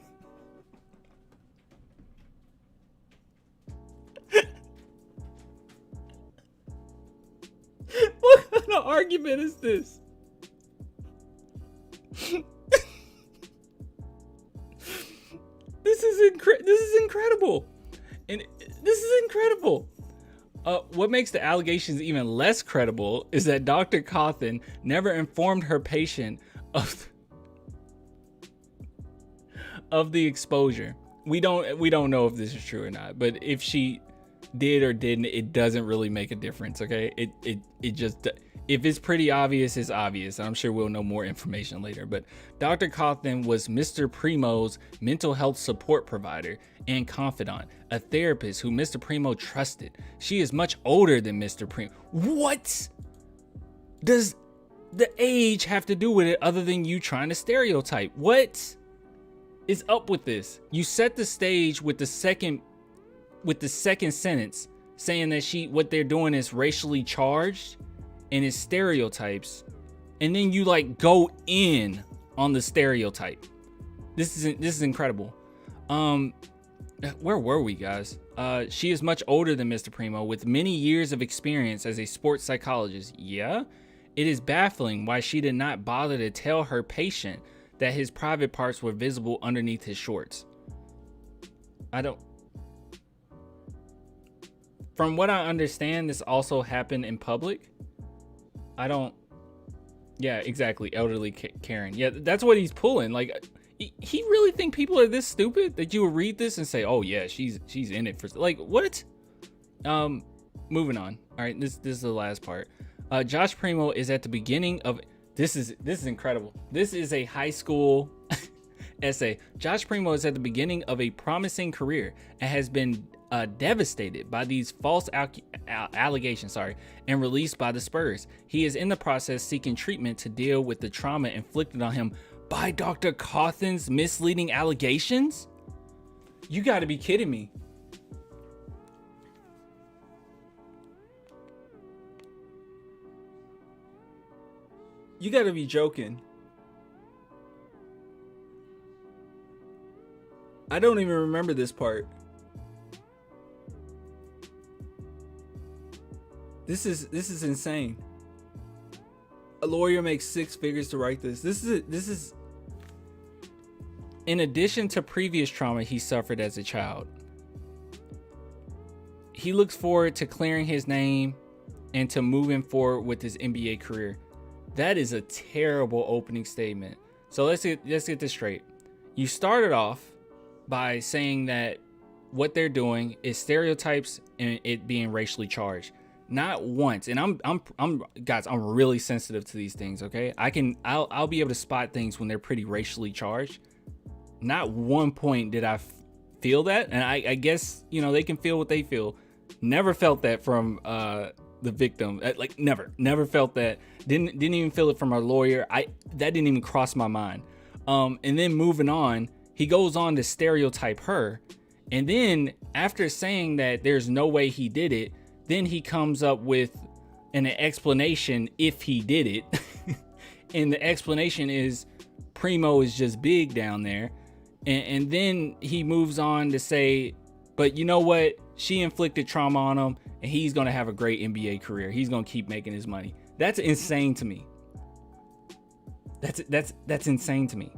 What kind of argument is this? This is incredible. And this is incredible. What makes the allegations even less credible is that Dr. Cawthon never informed her patient of the exposure. We don't know if this is true or not, but if she did or didn't, it doesn't really make a difference. Okay, it just, if it's pretty obvious, it's obvious. I'm sure we'll know more information later. But Dr. Cawthon was Mr. Primo's mental health support provider and confidant, a therapist who Mr. Primo trusted. She is much older than Mr. Primo. What does the age have to do with it other than you trying to stereotype? What is up with this? You set the stage with the second sentence saying that what they're doing is racially charged and is stereotypes, and then you like go in on the stereotype. This is incredible. Where were we, guys? She is much older than Mr. Primo with many years of experience as a sports psychologist. Yeah, it is baffling why she did not bother to tell her patient that his private parts were visible underneath his shorts. From what I understand, this also happened in public. Yeah, exactly. Elderly Karen. Yeah, that's what he's pulling. Like, he really think people are this stupid that you would read this and say, "Oh yeah, she's in it for," like, what? Moving on. All right, this is the last part. Josh Primo is at the beginning of this is incredible. This is a high school essay. Josh Primo is at the beginning of a promising career and has been devastated by these false allegations, and released by the Spurs. He is in the process seeking treatment to deal with the trauma inflicted on him by Dr. Cawthon's misleading allegations. You got to be kidding me. You got to be joking. I don't even remember this part. This is insane. A lawyer makes 6 figures to write this. This is in addition to previous trauma he suffered as a child. He looks forward to clearing his name and to moving forward with his NBA career. That is a terrible opening statement. So let's get this straight. You started off by saying that what they're doing is stereotypes and it being racially charged. Not once, and I'm guys, I'm really sensitive to these things, okay? I'll be able to spot things when they're pretty racially charged. Not one point did I feel that, and I guess, you know, they can feel what they feel. Never felt that from the victim. Like never felt that. Didn't even feel it from our lawyer. That didn't even cross my mind. And then moving on, he goes on to stereotype her, and then after saying that there's no way he did it, then he comes up with an explanation if he did it. And the explanation is Primo is just big down there. And then he moves on to say, but you know what? She inflicted trauma on him and he's going to have a great NBA career. He's going to keep making his money. That's insane to me. That's insane to me.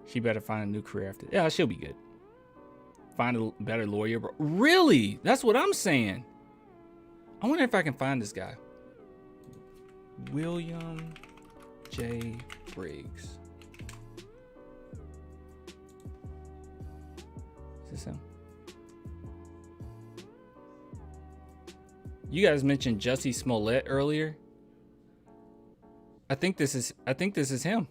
She better find a new career after. Yeah, she'll be good. Find a better lawyer, bro. Really? That's what I'm saying. I wonder if I can find this guy. William J. Briggs. Is this him? You guys mentioned Jussie Smollett earlier. I think this is him.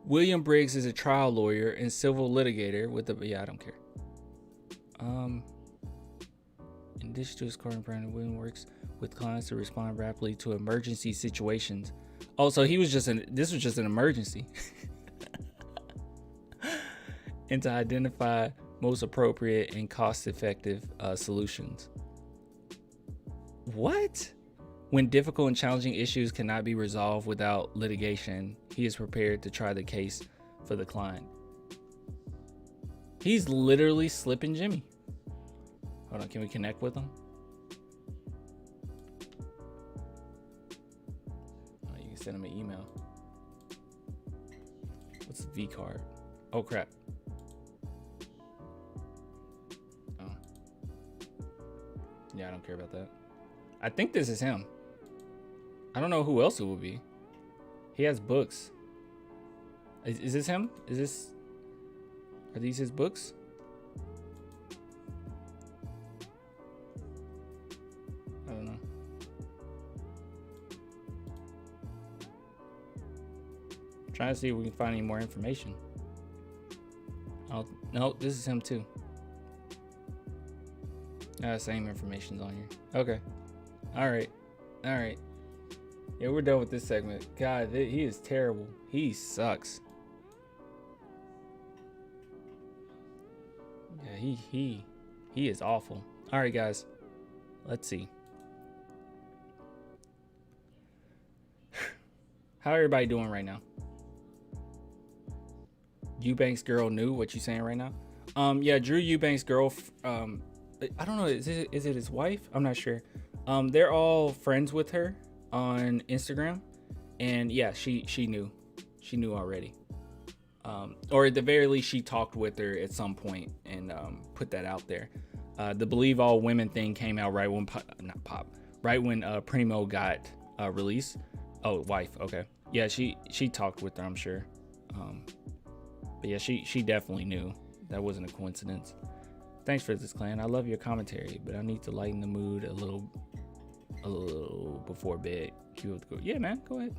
William Briggs is a trial lawyer and civil litigator with the... Yeah, I don't care. In addition to his current brand, William works with clients to respond rapidly to emergency situations. Oh, so this was just an emergency. And to identify most appropriate and cost-effective solutions. What? When difficult and challenging issues cannot be resolved without litigation, he is prepared to try the case for the client. He's literally slipping Jimmy. Hold on, can we connect with him? Oh, you can send him an email. What's the V card? Oh, crap. Oh. Yeah, I don't care about that. I think this is him. I don't know who else it would be. He has books. Is this him? Are these his books? I don't know. I'm trying to see if we can find any more information. Oh, no, this is him too. Same information's on here. Okay. All right. Yeah, we're done with this segment. God, he is terrible. He sucks. Yeah, he is awful. All right, guys. Let's see. How everybody doing right now? Eubanks girl knew what you saying right now? Yeah, Drew Eubanks girl. I don't know. Is it his wife? I'm not sure. They're all friends with her on Instagram, and yeah, she knew already, or at the very least she talked with her at some point and put that out there. The Believe All Women thing came out right when Primo got released. Oh, wife. Okay, yeah, she talked with her, I'm sure. But yeah, she definitely knew. That wasn't a coincidence. Thanks for this, clan. I love your commentary, but I need to lighten the mood a little before bed. Yeah, man, go ahead.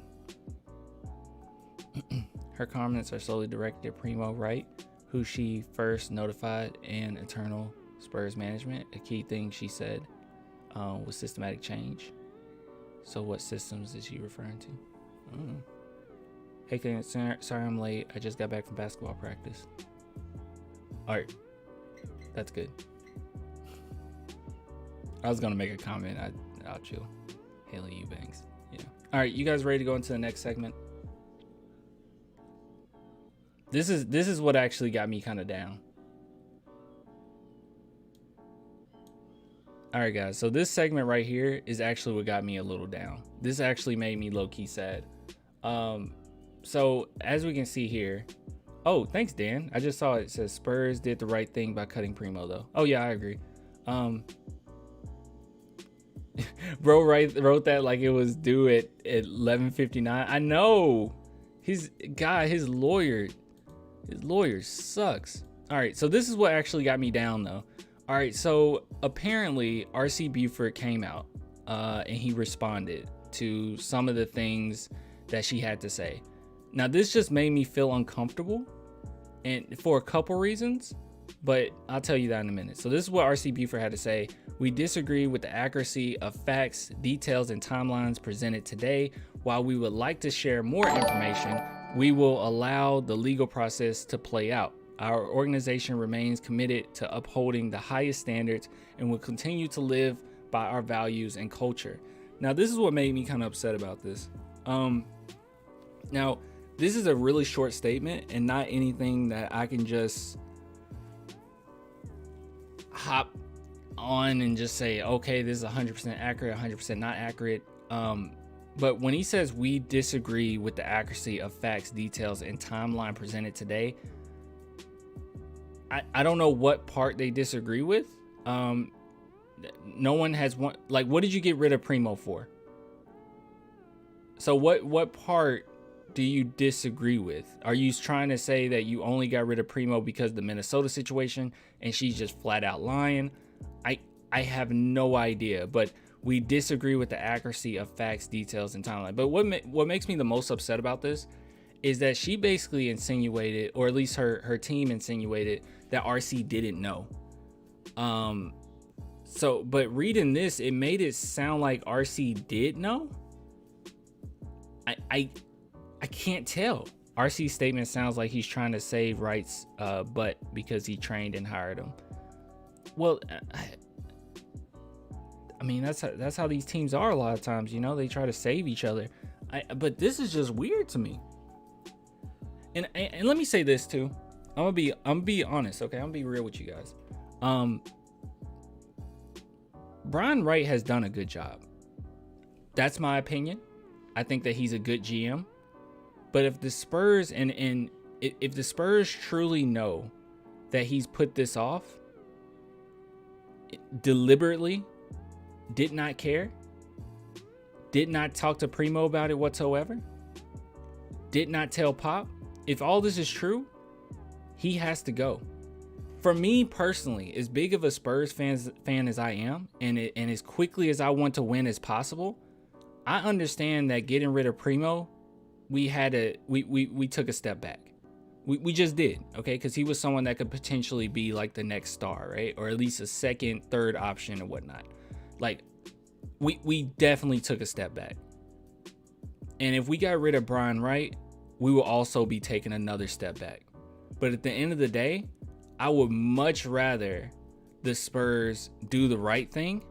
Her comments are solely directed at Primo Wright, who she first notified, and internal Spurs management. A key thing she said was systematic change. So what systems is she referring to? I don't know. Hey, sorry I'm late. I just got back from basketball practice. All right. That's good. I was going to make a comment. I'll chill. Haley Eubanks. Yeah. All right. You guys ready to go into the next segment? This is what actually got me kind of down. All right, guys. So this segment right here is actually what got me a little down. This actually made me low-key sad. So as we can see here, oh, thanks, Dan. I just saw it says Spurs did the right thing by cutting Primo, though. Oh yeah, I agree. Bro wrote that like it was due at 11:59. I know. His lawyer sucks. All right, so this is what actually got me down, though. All right, so apparently R.C. Buford came out and he responded to some of the things that she had to say. Now, this just made me feel uncomfortable, and for a couple reasons, but I'll tell you that in a minute. So this is what R.C. Buford had to say. We disagree with the accuracy of facts, details, and timelines presented today. While we would like to share more information, we will allow the legal process to play out. Our organization remains committed to upholding the highest standards and will continue to live by our values and culture. Now, this is what made me kind of upset about this. Now, this is a really short statement and not anything that I can just hop on and just say, okay, this is 100% accurate, 100% not accurate. But when he says we disagree with the accuracy of facts, details, and timeline presented today, I don't know what part they disagree with. No one has one. Like, what did you get rid of Primo for? So what part do you disagree with? Are you trying to say that you only got rid of Primo because of the Minnesota situation and she's just flat out lying? I have no idea, but we disagree with the accuracy of facts, details, and timeline. But what makes me the most upset about this is that she basically insinuated, or at least her team insinuated, that RC didn't know. But reading this, it made it sound like RC did know. I can't tell. RC's statement sounds like he's trying to save Wright's butt because he trained and hired him. Well, I mean, that's how these teams are a lot of times, you know, they try to save each other. But this is just weird to me. And let me say this too. I'm gonna be honest, okay? I'm gonna be real with you guys. Brian Wright has done a good job. That's my opinion. I think that he's a good GM. But if the Spurs if the Spurs truly know that he's put this off deliberately, did not care, did not talk to Primo about it whatsoever, did not tell Pop, if all this is true, he has to go. For me personally, as big of a Spurs fan as I am, and as quickly as I want to win as possible, I understand that getting rid of Primo, we took a step back. We just did, okay? Because he was someone that could potentially be like the next star, right? Or at least a second, third option or whatnot. Like, we definitely took a step back. And if we got rid of Brian Wright, we will also be taking another step back. But at the end of the day, I would much rather the Spurs do the right thing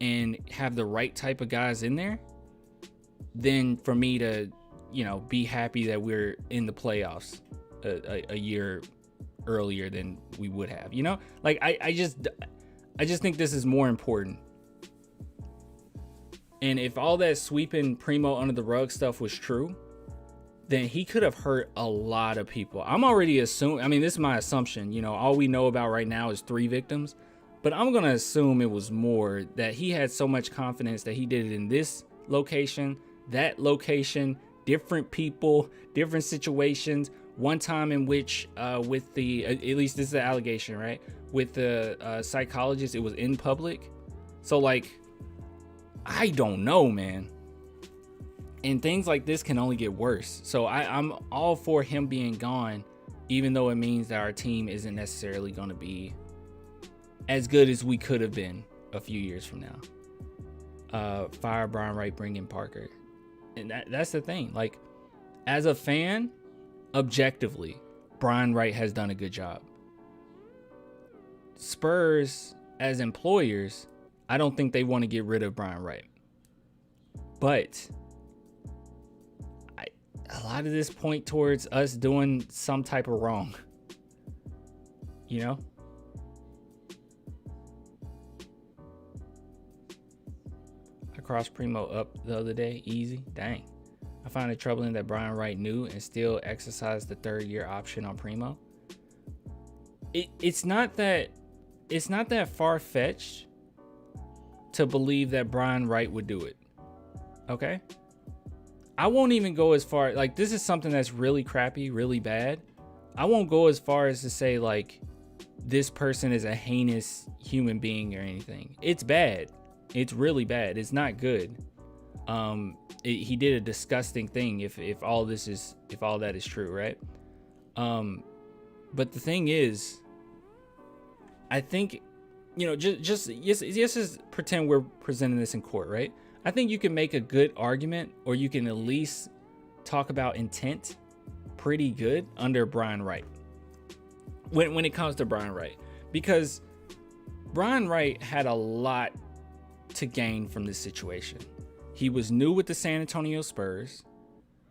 and have the right type of guys in there than for me to, you know, be happy that we're in the playoffs a year earlier than we would have, you know? Like, I just think this is more important. And if all that sweeping Primo under the rug stuff was true, then he could have hurt a lot of people. I'm already assuming, I mean, this is my assumption, you know, all we know about right now is 3 victims, but I'm going to assume it was more, that he had so much confidence that he did it in this location, that location, different people, different situations. One time in which with the, at least this is the allegation, right? With the psychologist, it was in public. So like, I don't know, man. And things like this can only get worse. So I'm all for him being gone, even though it means that our team isn't necessarily going to be as good as we could have been a few years from now. Fire Brian Wright, bring in Parker. And that's the thing. Like, as a fan, objectively, Brian Wright has done a good job. Spurs, as employers, I don't think they want to get rid of Brian Wright. But a lot of this point towards us doing some type of wrong. You know? I crossed Primo up the other day. Easy. Dang. I find it troubling that Brian Wright knew and still exercised the 3rd-year option on Primo. It's not that far-fetched to believe that Brian Wright would do it. Okay? I won't even go as far, like, this is something that's really crappy, really bad. I won't go as far as to say, like, this person is a heinous human being or anything. It's bad. It's really bad. It's not good. He did a disgusting thing if all that is true, right? But the thing is, I think, you know, just pretend we're presenting this in court, right? I think you can make a good argument, or you can at least talk about intent pretty good under Brian Wright when it comes to Brian Wright, because Brian Wright had a lot to gain from this situation. He was new with the San Antonio Spurs.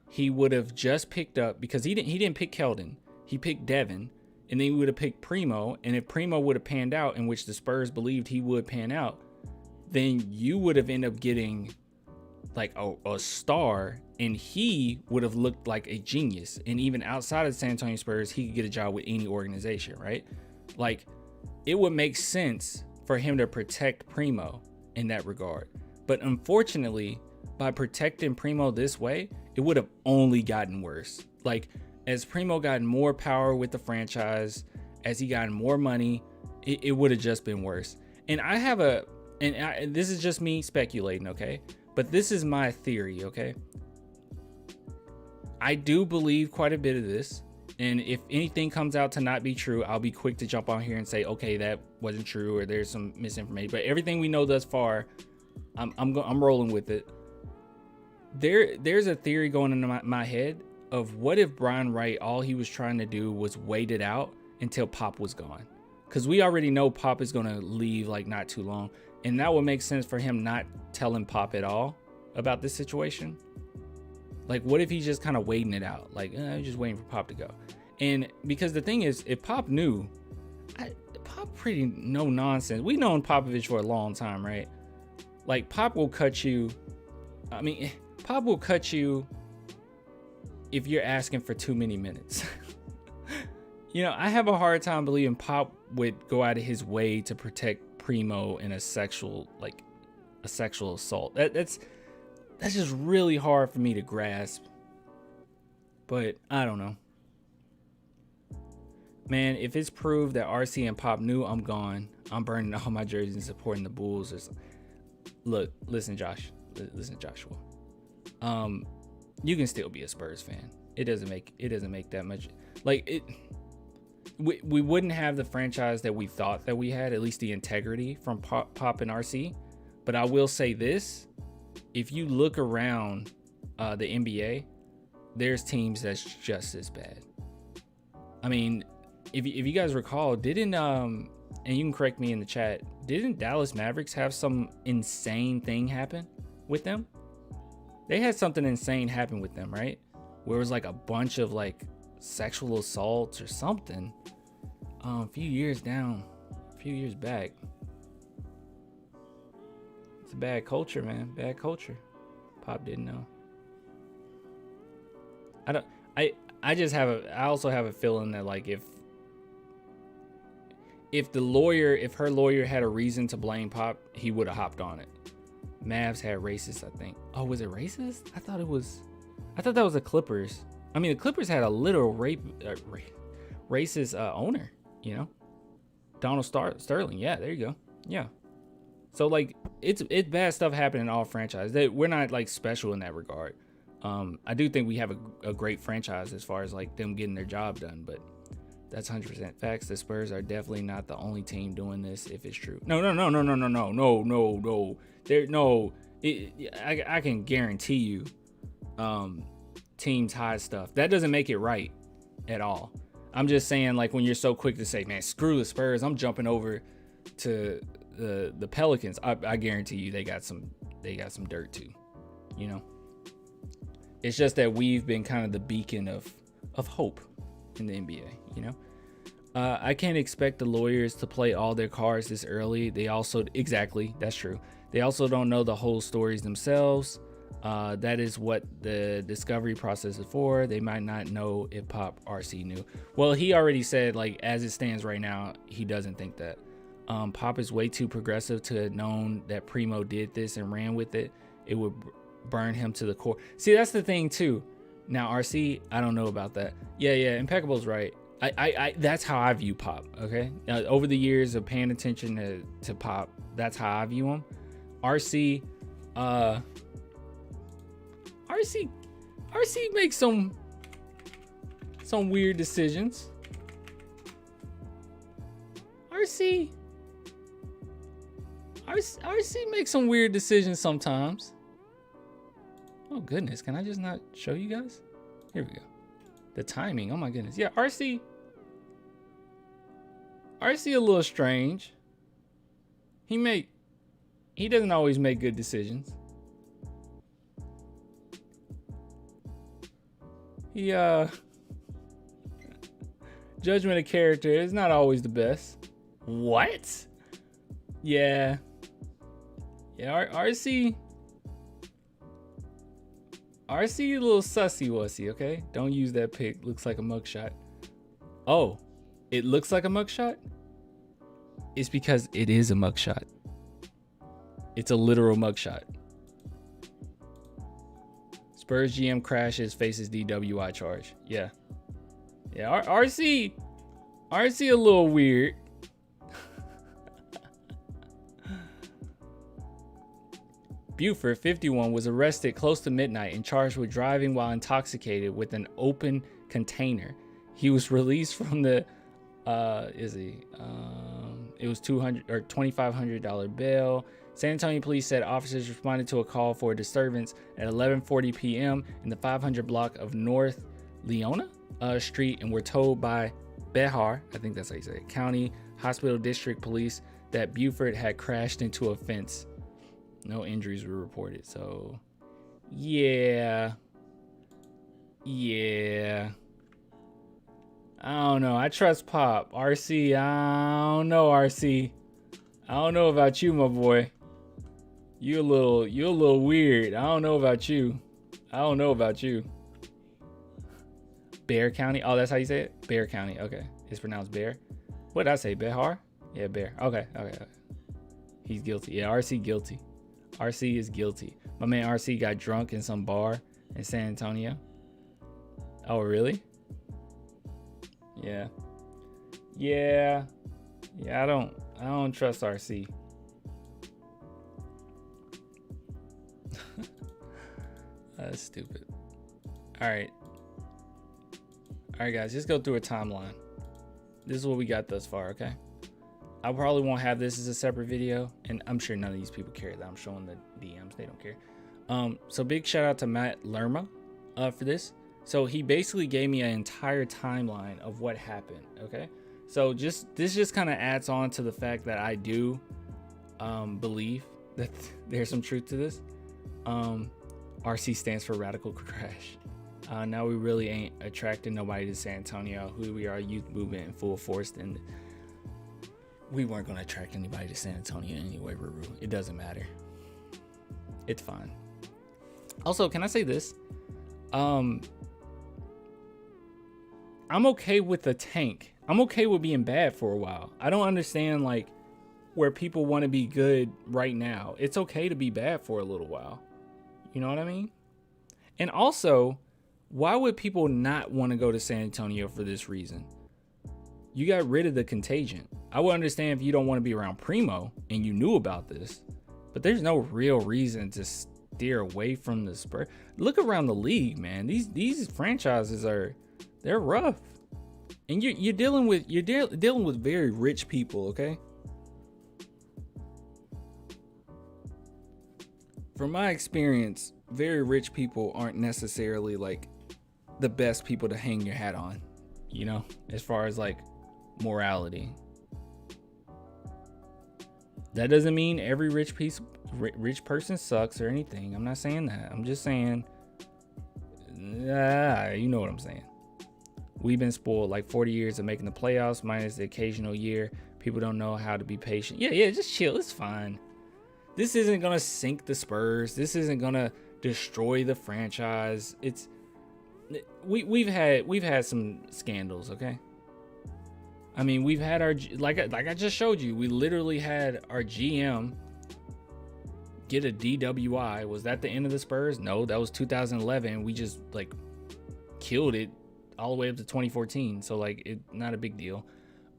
He would have just picked up, because he didn't pick Keldon. He picked Devin, and then he would have picked Primo. And if Primo would have panned out, in which the Spurs believed he would pan out, then you would have ended up getting like a star, and he would have looked like a genius. And even outside of the San Antonio Spurs, he could get a job with any organization, right? Like, it would make sense for him to protect Primo in that regard. But unfortunately, by protecting Primo this way, it would have only gotten worse. Like, as Primo got more power with the franchise, as he got more money, it would have just been worse. And this is just me speculating, okay? But this is my theory, okay? I do believe quite a bit of this. And if anything comes out to not be true, I'll be quick to jump on here and say, okay, that wasn't true, or there's some misinformation. But everything we know thus far, I'm rolling with it. There's a theory going into my head of, what if Brian Wright, all he was trying to do was wait it out until Pop was gone? Because we already know Pop is going to leave like not too long. And that would make sense for him not telling Pop at all about this situation. Like, what if he's just kind of waiting it out? Like, I'm just waiting for Pop to go. And because the thing is, if Pop knew, Pop pretty no nonsense. We've known Popovich for a long time, right? Like, Pop will cut you. I mean, Pop will cut you if you're asking for too many minutes. You know, I have a hard time believing Pop would go out of his way to protect Primo in a sexual assault. That's just really hard for me to grasp. But I don't know. Man, if it's proved that RC and Pop knew, I'm gone. I'm burning all my jerseys and supporting the Bulls. Look, listen, Joshua. You can still be a Spurs fan. It doesn't make that much. Like, it. We wouldn't have the franchise that we thought that we had, at least the integrity from Pop and RC. But I will say this: if you look around the NBA, there's teams that's just as bad. I mean, if you guys recall, didn't and you can correct me in the chat, didn't Dallas Mavericks have some insane thing happen with them? They had something insane happen with them, right? Where it was like a bunch of like sexual assaults or something. A few years back. It's a bad culture, man. Bad culture. Pop didn't know. I also have a feeling that, like, if her lawyer had a reason to blame Pop, he would have hopped on it. Mavs had racist, I think. Oh, was it racist? I thought that was the Clippers. I mean, the Clippers had a literal racist owner, you know? Donald Sterling. Yeah, there you go. Yeah. So, like, it's bad stuff happening in all franchises. We're not, like, special in that regard. I do think we have a great franchise as far as like them getting their job done, but that's 100% facts. The Spurs are definitely not the only team doing this. If it's true, no. There, no. I can guarantee you, teams hide stuff. That doesn't make it right at all. I'm just saying, like, when you're so quick to say, man, screw the Spurs, I'm jumping over to the Pelicans. I guarantee you they got some dirt too. You know, it's just that we've been kind of the beacon of hope in the NBA. You know, I can't expect the lawyers to play all their cards this early. They also, exactly, that's true. They also don't know the whole stories themselves. That is what the discovery process is for. They might not know if Pop RC knew. Well, he already said, like, as it stands right now, he doesn't think that. Pop is way too progressive to have known that Primo did this and ran with it. It would burn him to the core. See, that's the thing too. Now, RC, I don't know about that. Yeah, Impeccable's right. I that's how I view Pop. Okay, now, over the years of paying attention to Pop, that's how I view him. RC makes some weird decisions. RC makes some weird decisions sometimes. Oh goodness, can I just not show you guys? Here we go. The timing, oh my goodness. Yeah, RC a little strange. He doesn't always make good decisions. He judgment of character is not always the best. What? Yeah, RC a little sussy wussy, okay? Don't use that pic. Looks like a mugshot. Oh, it looks like a mugshot? It's because it is a mugshot. It's a literal mugshot. Spurs GM crashes, faces DWI charge. Yeah, RC a little weird. Buford, 51, was arrested close to midnight and charged with driving while intoxicated with an open container. He was released from the it was $200 or $2,500 bail. San Antonio police said officers responded to a call for a disturbance at 11:40 p.m. in the 500 block of North Leona Street and were told by Behar, I think that's how you say it, County Hospital District Police that Buford had crashed into a fence. No injuries were reported. So, yeah. I don't know. I trust Pop. RC, I don't know, RC. I don't know about you, my boy. You're a little weird. I don't know about you. Bear County. Oh, that's how you say it? Bear County. Okay. It's pronounced Bear. What did I say? Behar? Yeah, Bear. Okay. He's guilty. Yeah, RC guilty. RC is guilty. My man RC got drunk in some bar in San Antonio. Oh, really? Yeah. I don't trust RC. That's stupid. All right, guys, just go through a timeline. This is what we got thus far, okay? I probably won't have this as a separate video, and I'm sure none of these people care that I'm showing the DMs. They don't care. So big shout out to Matt Lerma for this. So he basically gave me an entire timeline of what happened, okay? So this just kind of adds on to the fact that I do believe that there's some truth to this. RC stands for Radical Crash. Now we really ain't attracting nobody to San Antonio. Who we are, youth movement in full force, and we weren't going to attract anybody to San Antonio anyway, Ruru. It doesn't matter. It's fine. Also, can I say this? I'm okay with the tank. I'm okay with being bad for a while. I don't understand, like, where people want to be good right now. It's okay to be bad for a little while. You know what I mean? And also, why would people not want to go to San Antonio for this reason? You got rid of the contagion. I would understand if you don't want to be around Primo and you knew about this, but there's no real reason steer away from the Spurs. Look around the league, man. These franchises they're rough, and you're dealing with very rich people. Okay, from my experience, very rich people aren't necessarily like the best people to hang your hat on, you know, as far as like morality. That doesn't mean every rich person sucks or anything. I'm not saying that. I'm just saying, you know what I'm saying. We've been spoiled like 40 years of making the playoffs minus the occasional year. People don't know how to be patient. Yeah, just chill. It's fine. This isn't going to sink the Spurs. This isn't going to destroy the franchise. We've had some scandals, okay? I mean, we've had our, like I just showed you, we literally had our GM get a DWI. Was that the end of the Spurs? No, that was 2011. We just like killed it all the way up to 2014. So like, not a big deal.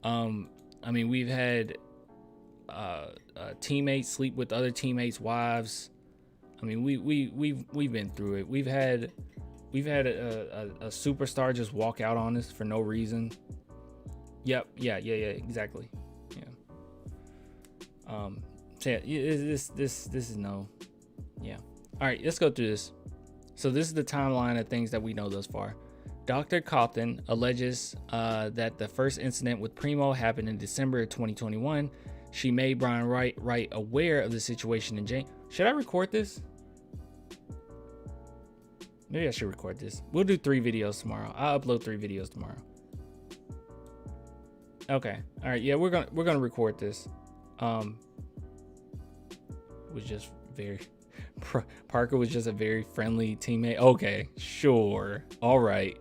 I mean, we've had teammates sleep with other teammates' wives. I mean, we've been through it. We've had a superstar just walk out on us for no reason. Yep. Yeah. Exactly. Yeah. So yeah, this is no. Yeah. All right. Let's go through this. So this is the timeline of things that we know thus far. Dr. Cawthon alleges that the first incident with Primo happened in December of 2021. She made Brian Wright aware of the situation in January. Should I record this? Maybe I should record this. We'll do 3 videos tomorrow. I'll upload 3 videos tomorrow. Okay. All right. Yeah, we're gonna record this. Was just very Parker was just a very friendly teammate. Okay, sure. All right.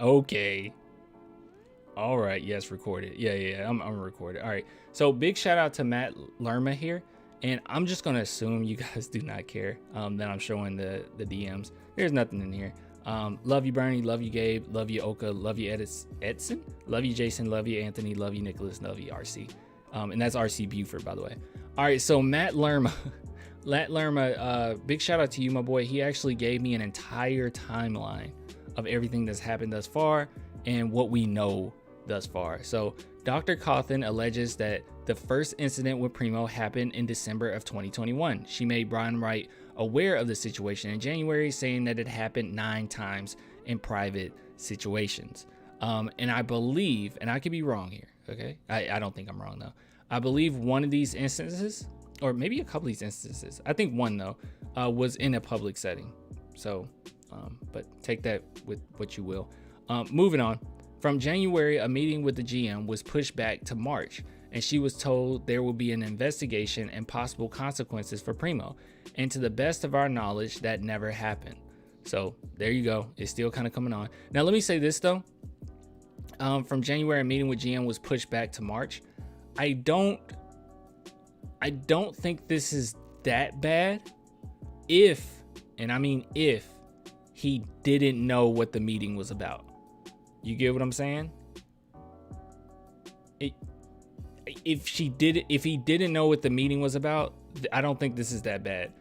Okay. All right. Yes, record it. Yeah. I'm recording. All right. So big shout out to Matt Lerma here, and I'm just gonna assume you guys do not care that I'm showing the DMs. There's nothing in here. Love you, Bernie. Love you, Gabe. Love you, Oka. Love you, Edson. Love you, Jason. Love you, Anthony. Love you, Nicholas. Love you, RC. And that's RC Buford, by the way. All right, so Matt Lerma. Big shout out to you, my boy. He actually gave me an entire timeline of everything that's happened thus far and what we know thus far. So Dr. Cawthon alleges that the first incident with Primo happened in December of 2021. She made Brian Wright aware of the situation in January, saying that it happened 9 times in private situations. And I believe, and I could be wrong here, okay? I don't think I'm wrong though. I believe one of these instances, or maybe a couple of these instances, I think one though, was in a public setting. So, but take that with what you will. Moving on. From January, a meeting with the GM was pushed back to March, and she was told there will be an investigation and possible consequences for Primo. And to the best of our knowledge, that never happened. So there you go. It's still kind of coming on. Now, let me say this though. From January, a meeting with GM was pushed back to March. I don't think this is that bad if, and I mean if, he didn't know what the meeting was about. You get what I'm saying? If he didn't know what the meeting was about, I don't think this is that bad.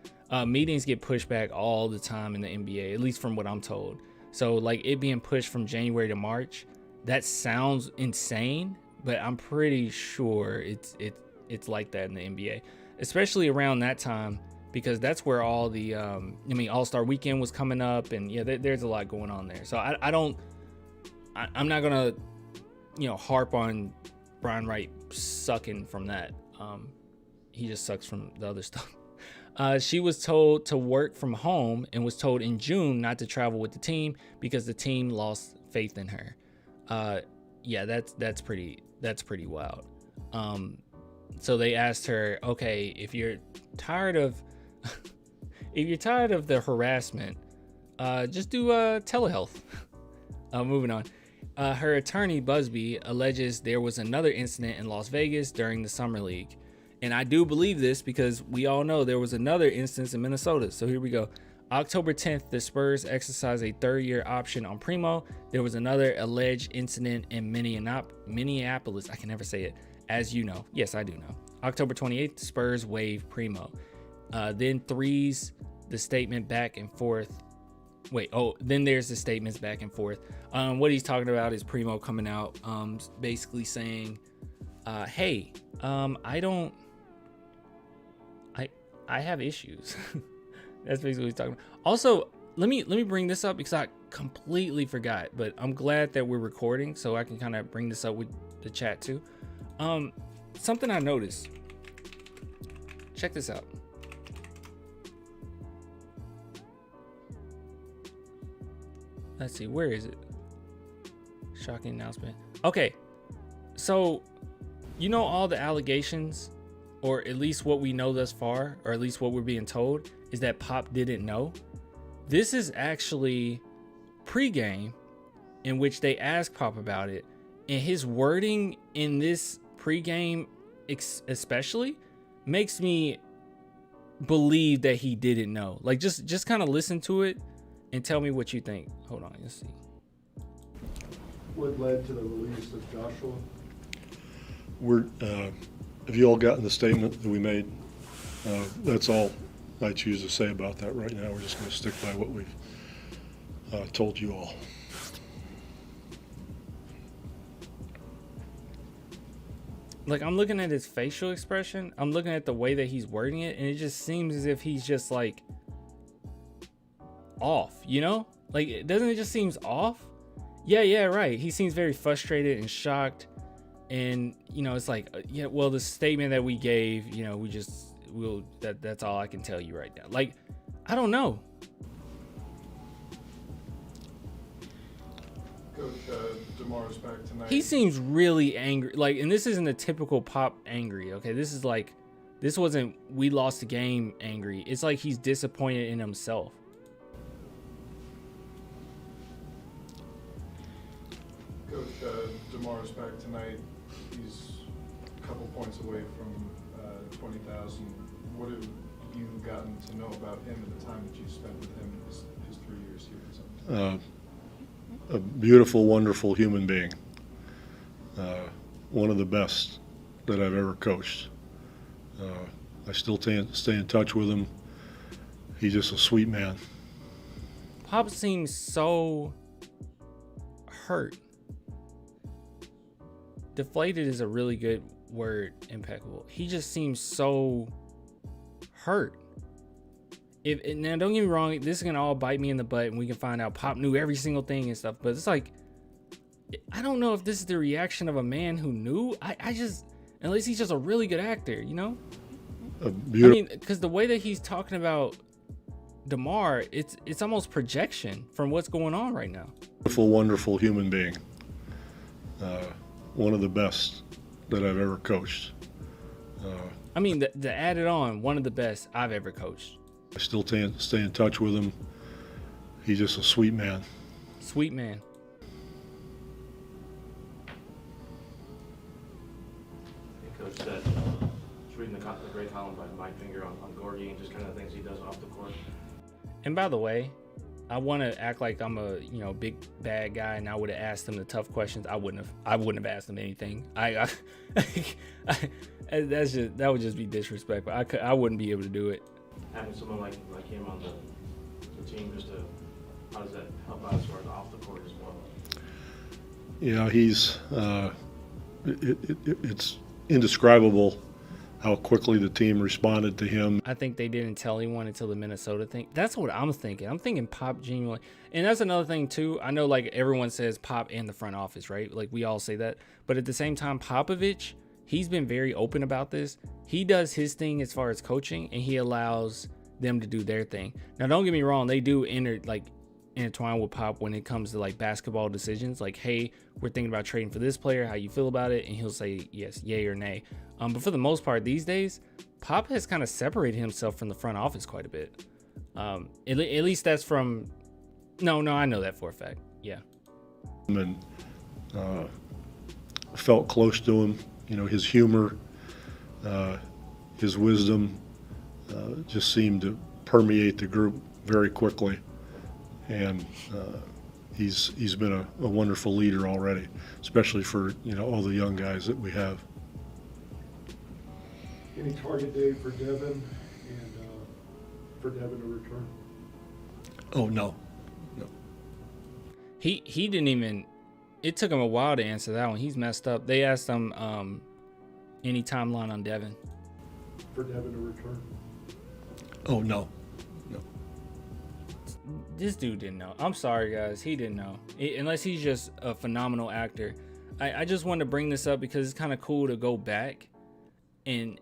Meetings get pushed back all the time in the NBA, at least from what I'm told. So like it being pushed from January to March, that sounds insane, but I'm pretty sure it's like that in the NBA, especially around that time, because that's where all the All-Star Weekend was coming up, and yeah, there's a lot going on there. So I'm not gonna harp on Brian Wright sucking from that. He just sucks from the other stuff. She was told to work from home and was told in June not to travel with the team because the team lost faith in her. Yeah, that's pretty wild. So they asked her, okay, if you're tired of the harassment, just do telehealth. Moving on. Her attorney, Busby, alleges there was another incident in Las Vegas during the Summer League. And I do believe this because we all know there was another instance in Minnesota. So here we go. October 10th, the Spurs exercised a 3rd-year option on Primo. There was another alleged incident in Minneapolis. I can never say it. As you know. Yes, I do know. October 28th, the Spurs waived Primo. Then the the statement back and forth. Then there's the statements back and forth. What he's talking about is Primo coming out, basically saying, hey, I have issues. That's basically what he's talking about. Also, let me bring this up because I completely forgot, but I'm glad that we're recording so I can kind of bring this up with the chat too. Something I noticed. Check this out. Let's see, where is it? Shocking announcement. Okay, so you know all the allegations, or at least what we know thus far, or at least what we're being told, is that Pop didn't know. This is actually pregame in which they asked Pop about it, and his wording in this pregame especially makes me believe that he didn't know. Like, just kind of listen to it and tell me what you think. Hold on, let's see. What led to the release of Joshua? Have you all gotten the statement that we made? That's all I choose to say about that right now. We're just going to stick by what we've told you all. Like, I'm looking at his facial expression. I'm looking at the way that he's wording it, and it just seems as if he's just like off, you know? Like, doesn't it just seems off? Yeah, right. He seems very frustrated and shocked. And, you know, it's like, yeah, well, the statement that we gave, you know, that's all I can tell you right now. Like, I don't know. Coach, DeMar's back tonight. He seems really angry. Like, and this isn't a typical Pop angry, okay? This wasn't we lost the game angry. It's like he's disappointed in himself. Coach, DeMar's back tonight. He's a couple points away from 20,000. What have you gotten to know about him and the time that you spent with him his 3 years here? A beautiful, wonderful human being. One of the best that I've ever coached. I still stay in touch with him. He's just a sweet man. Pop seems so hurt. Deflated is a really good word, impeccable. He just seems so hurt. Now, don't get me wrong, this is going to all bite me in the butt and we can find out Pop knew every single thing and stuff, but it's like, I don't know if this is the reaction of a man who knew. I just, unless he's just a really good actor, you know? I mean, because the way that he's talking about DeMar, it's almost projection from what's going on right now. Beautiful, wonderful human being. One of the best that I've ever coached. I mean, the added on, one of the best I've ever coached. I still stay in touch with him. He's just a sweet man. Sweet man. Hey, Coach said, just reading the great column by Mike Finger on Gorgie and just kind of the things he does off the court. And by the way, I want to act like I'm a big bad guy, and I would have asked him the tough questions. I wouldn't have asked him anything. That would just be disrespectful. I wouldn't be able to do it. Having someone like him on the team, how does that help out as far as off the court as well? Yeah, he's it's indescribable how quickly the team responded to him. I think they didn't tell anyone until the Minnesota thing. That's what I'm thinking. I'm thinking Pop genuinely. And that's another thing, too. I know, like, everyone says Pop and the front office, right? Like, we all say that. But at the same time, Popovich, he's been very open about this. He does his thing as far as coaching, and he allows them to do their thing. Now, don't get me wrong. They do intertwine with Pop when it comes to, like, basketball decisions. Like, hey, we're thinking about trading for this player. How you feel about it? And he'll say yes, yay or nay. But for the most part these days, Pop has kind of separated himself from the front office quite a bit. At least that's from... No, I know that for a fact. Yeah. And felt close to him. You know, his humor, his wisdom just seemed to permeate the group very quickly. And he's been a wonderful leader already, especially for, all the young guys that we have. Any target date for Devin and For Devin to return? Oh, no. He didn't even. It took him a while to answer that one. He's messed up. They asked him any timeline on Devin. For Devin to return? Oh, no. This dude didn't know. I'm sorry, guys. He didn't know. Unless he's just a phenomenal actor. I just wanted to bring this up because it's kind of cool to go back and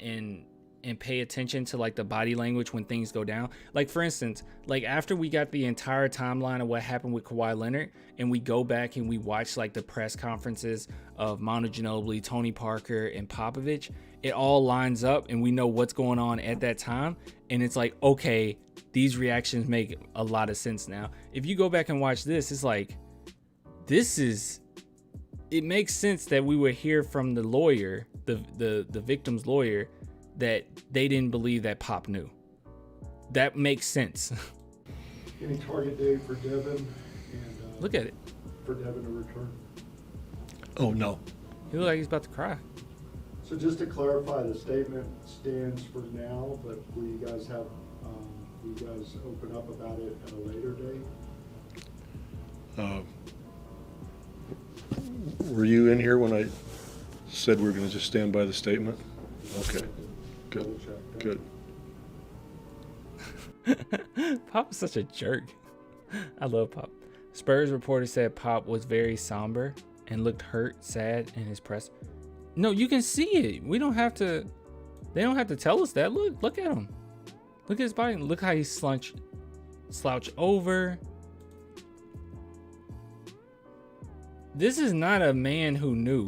pay attention to like the body language when things go down. Like for instance, like after we got the entire timeline of what happened with Kawhi Leonard and we go back and we watch like the press conferences of Manu Ginobili, Tony Parker, and Popovich, it all lines up and we know what's going on at that time. And it's like, okay, these reactions make a lot of sense now. If you go back and watch this, it's like, it makes sense that we would hear from the lawyer, the victim's lawyer, that they didn't believe that Pop knew. That makes sense. Any target date for Devin? And, Look at it. For Devin to return? Oh, no. He looked like he's about to cry. So just to clarify, the statement stands for now, but will you guys open up about it at a later date? Were you in here when I said we were going to just stand by the statement? Okay. Double check. Good. Pop is such a jerk. I love Pop. Spurs reporter said Pop was very somber and looked hurt, sad in his press. No, you can see it. We don't have to. They don't have to tell us that. Look at him. Look at his body. Look how he slouch over. This is not a man who knew.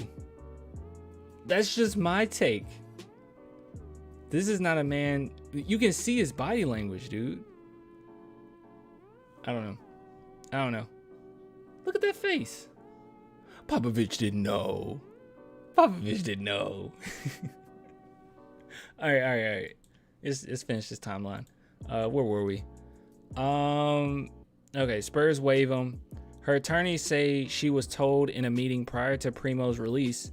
That's just my take. This is not a man. You can see his body language, dude. I don't know. Look at that face. Popovich didn't know. All right. Let's finish this timeline. Where were we? Okay, Spurs waive him. Her attorneys say she was told in a meeting prior to Primo's release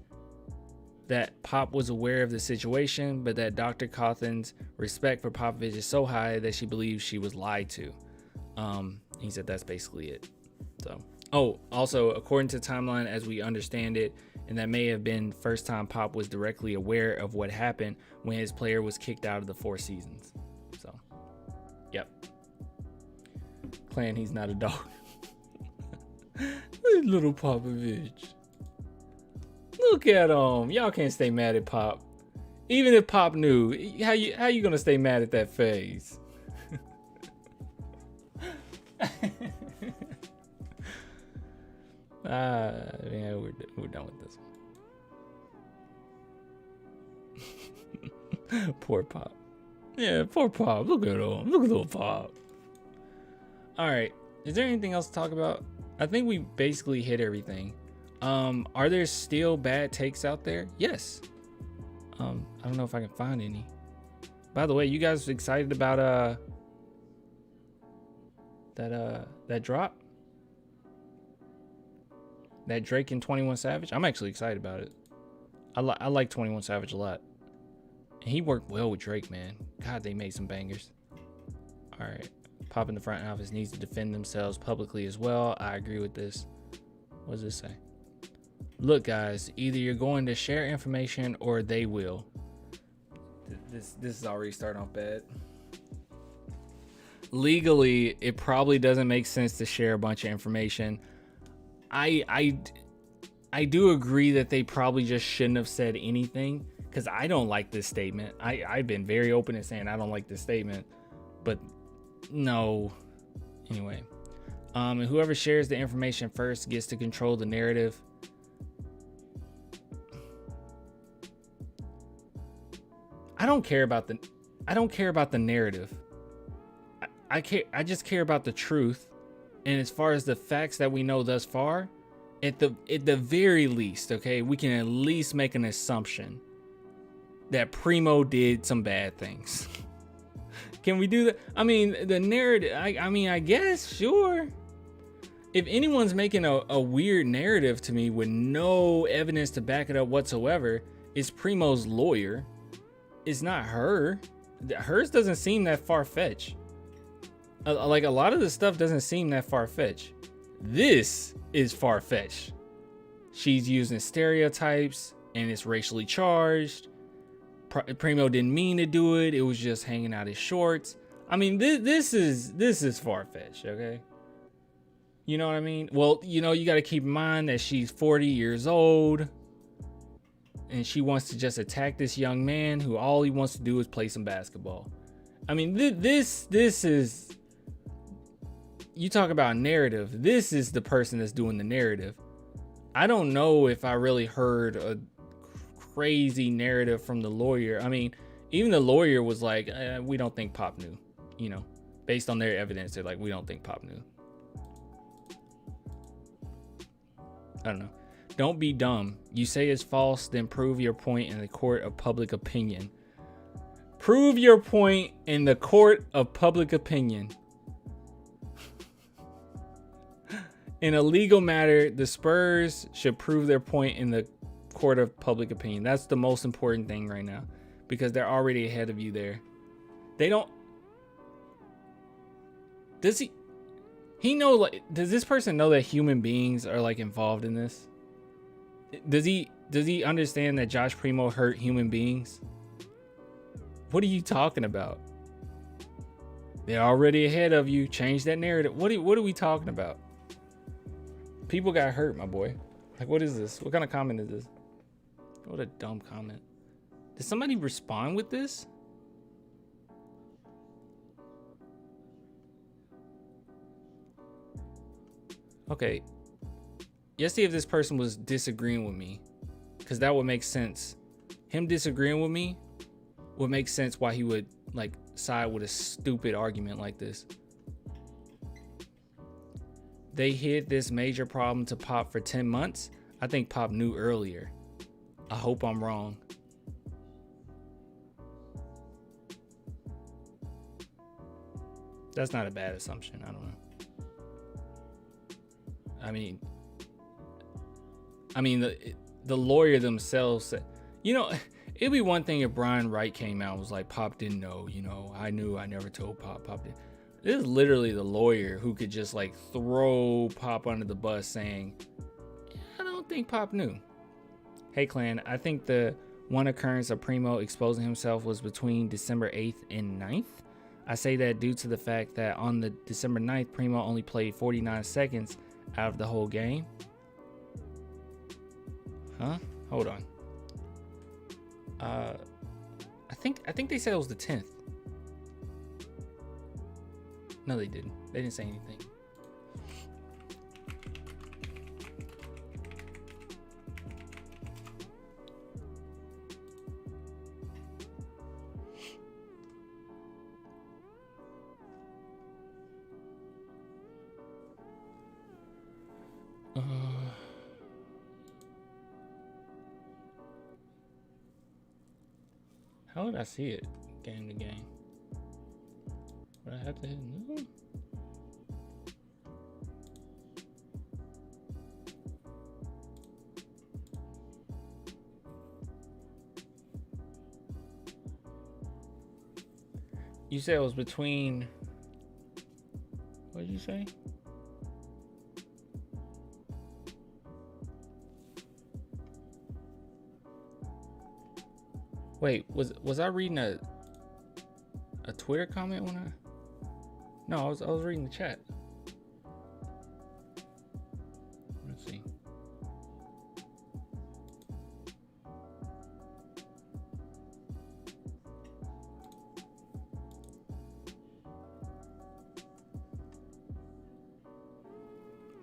that Pop was aware of the situation, but that Dr. Cawthon's respect for Popovich is so high that she believes she was lied to. He said that's basically it. So, also, according to timeline as we understand it, and that may have been first time Pop was directly aware of what happened when his player was kicked out of the Four Seasons. So, yep. Claiming he's not a dog. Little Popovich. Look at him. Y'all can't stay mad at Pop. Even if Pop knew, how you gonna stay mad at that face? Yeah, we're done with this one. Poor Pop. Yeah, poor Pop. Look at him. Look at little Pop. All right. Is there anything else to talk about? I think we basically hit everything. Are there still bad takes out there? Yes. I don't know if I can find any. By the way, you guys excited about that drop? That Drake and 21 Savage? I'm actually excited about it. I like 21 Savage a lot. And he worked well with Drake, man. God, they made some bangers. All right. Pop in the front office needs to defend themselves publicly as well. I agree with this. What does this say? Look, guys, either you're going to share information or they will. This is already starting off bad. Legally, it probably doesn't make sense to share a bunch of information. I do agree that they probably just shouldn't have said anything, because I don't like this statement. I've been very open in saying I don't like this statement, but no. Anyway, and whoever shares the information first gets to control the narrative. I don't care about the narrative. I just care about the truth. And as far as the facts that we know thus far, at the very least, okay, we can at least make an assumption that Primo did some bad things. Can we do that? I mean, the narrative, I guess, sure. If anyone's making a weird narrative to me with no evidence to back it up whatsoever, it's Primo's lawyer. It's not her. Hers doesn't seem that far-fetched. like a lot of the stuff doesn't seem that far-fetched. This is far-fetched. She's using stereotypes and it's racially charged. Primo didn't mean to do it. It was just hanging out his shorts. I mean, this is far-fetched, okay? You know what I mean? Well, you know, you got to keep in mind that she's 40 years old and she wants to just attack this young man who all he wants to do is play some basketball. I mean, this is, you talk about narrative. This is the person that's doing the narrative. I don't know if I really heard a crazy narrative from the lawyer. I mean, even the lawyer was like, we don't think Pop knew, you know, based on their evidence. They're like, we don't think Pop knew. I don't know. Don't be dumb. You say it's false, then prove your point in the court of public opinion. Prove your point in the court of public opinion. In a legal matter, the Spurs should prove their point in the court of public opinion. That's the most important thing right now, because they're already ahead of you there. They don't. Does he know, like, does this person know that human beings are like involved in this? Does he understand that Josh Primo hurt human beings? What are you talking about? They're already ahead of you. Change that narrative. What are we talking about? People got hurt, my boy. Like, what is this? What kind of comment is this? What a dumb comment. Did somebody respond with this? Okay. Let's see if this person was disagreeing with me, because that would make sense. Him disagreeing with me would make sense why he would like side with a stupid argument like this. They hid this major problem to Pop for 10 months. I think Pop knew earlier. I hope I'm wrong. That's not a bad assumption. I don't know. I mean, the lawyer themselves said, you know, it'd be one thing if Brian Wright came out and was like, Pop didn't know, you know, I knew, I never told Pop, Pop did. This is literally the lawyer who could just like throw Pop under the bus saying, I don't think Pop knew. Hey clan, I think the one occurrence of Primo exposing himself was between December 8th and 9th. I say that due to the fact that on the December 9th, Primo only played 49 seconds out of the whole game. Huh? Hold on. I think they said it was the 10th. No, they didn't. They didn't say anything. How would I see it game to game? Would I have to hit new? You said it was between, what did you say? Wait, was I reading a Twitter comment when I? No, I was reading the chat. Let's see.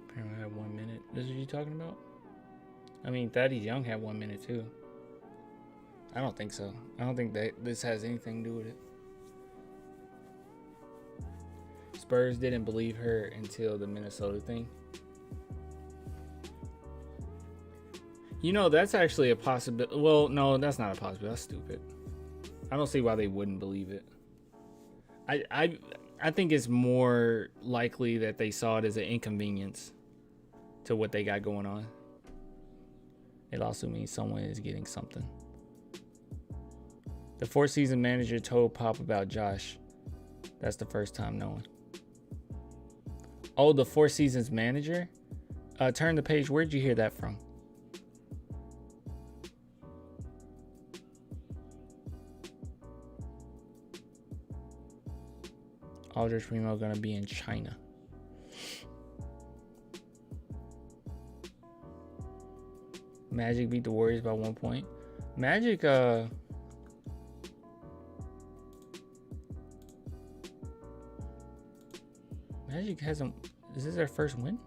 Apparently I had 1 minute. This is what you talking about? I mean, Thaddeus Young had 1 minute too. I don't think so. I don't think that this has anything to do with it. Spurs didn't believe her until the Minnesota thing. You know, that's actually a possibility. Well, no, that's not a possibility. That's stupid. I don't see why they wouldn't believe it. I think it's more likely that they saw it as an inconvenience to what they got going on. It also means someone is getting something. The four-season manager told Pop about Josh. That's the first time knowing. Oh, the Four Seasons manager? Turn the page. Where'd you hear that from? Aldridge Primo gonna be in China. Magic beat the Warriors by 1 point. Magic, Magic hasn't. Is this their first win?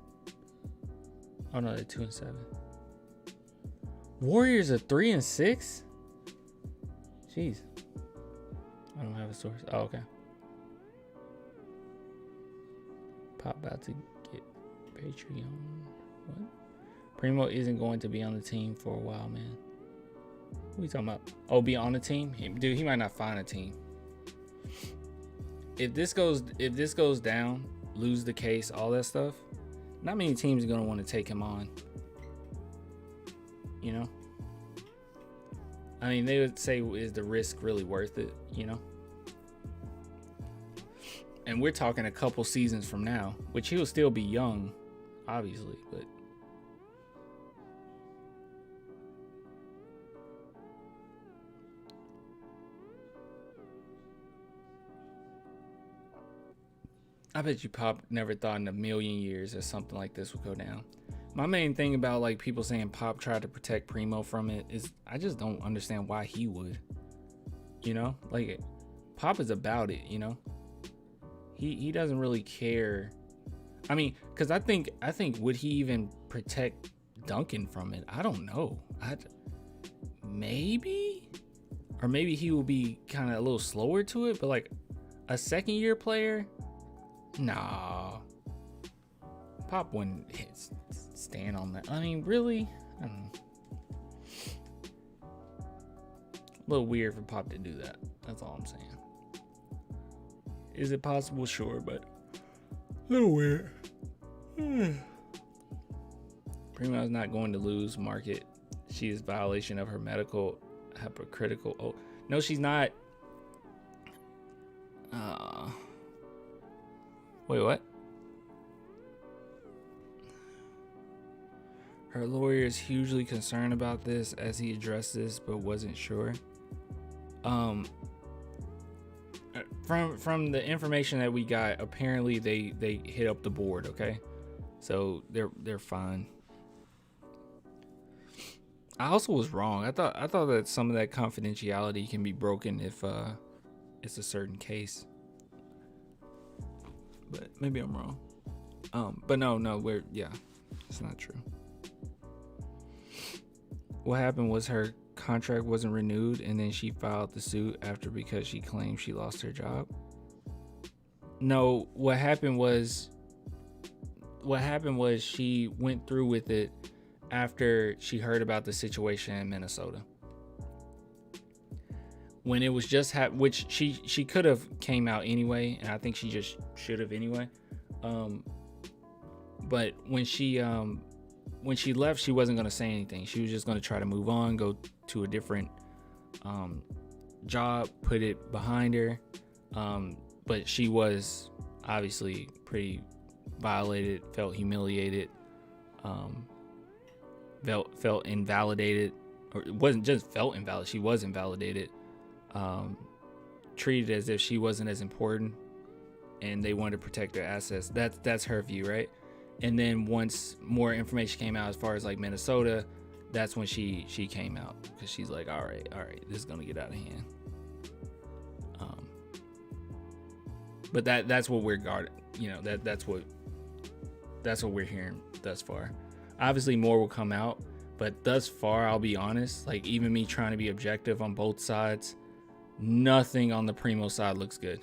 Oh no, they're 2-7. Warriors are 3-6. Jeez, I don't have a source. Oh, okay. Pop about to get Patreon. What? Primo isn't going to be on the team for a while, man. What are you talking about? Oh, be on the team? Dude, he might not find a team. If this goes down, lose the case, all that stuff, not many teams are gonna want to take him on. You know? I mean, they would say, is the risk really worth it? You know? And we're talking a couple seasons from now, which he'll still be young, obviously, but I bet you Pop never thought in a million years that something like this would go down. My main thing about like people saying Pop tried to protect Primo from it is I just don't understand why he would. You know, like Pop is about it. You know, he doesn't really care. I mean, because I think would he even protect Duncan from it? I don't know. Maybe, or maybe he will be kind of a little slower to it. But like a second year player. Nah, Pop wouldn't stand on that. I mean, really? I don't know. A little weird for Pop to do that. That's all I'm saying. Is it possible? Sure, but a little weird. Primo's not going to lose. Mark it. She is violation of her medical hypocritical. Oh, no, she's not. Wait, what? Her lawyer is hugely concerned about this as he addressed this, but wasn't sure. From the information that we got, apparently they hit up the board. Okay, so they're fine. I also was wrong. I thought that some of that confidentiality can be broken if it's a certain case. But maybe I'm wrong. But no, it's not true. What happened was her contract wasn't renewed, and then she filed the suit after because she claimed she lost her job. No, what happened was she went through with it after she heard about the situation in Minnesota. When it was just which she could have came out anyway, and I think she just should have anyway. But when she left, she wasn't gonna say anything. She was just gonna try to move on, go to a different job, put it behind her. But she was obviously pretty violated, felt humiliated, felt invalidated, or it wasn't just felt invalid. She was invalidated. Treated as if she wasn't as important, and they wanted to protect their assets. That's her view, right? And then once more information came out as far as like Minnesota, that's when she came out, because she's like, all right, this is gonna get out of hand. But that's what we're guarded. You know, that's what we're hearing thus far. Obviously, more will come out, but thus far, I'll be honest. Like even me trying to be objective on both sides. Nothing on the Primo side looks good.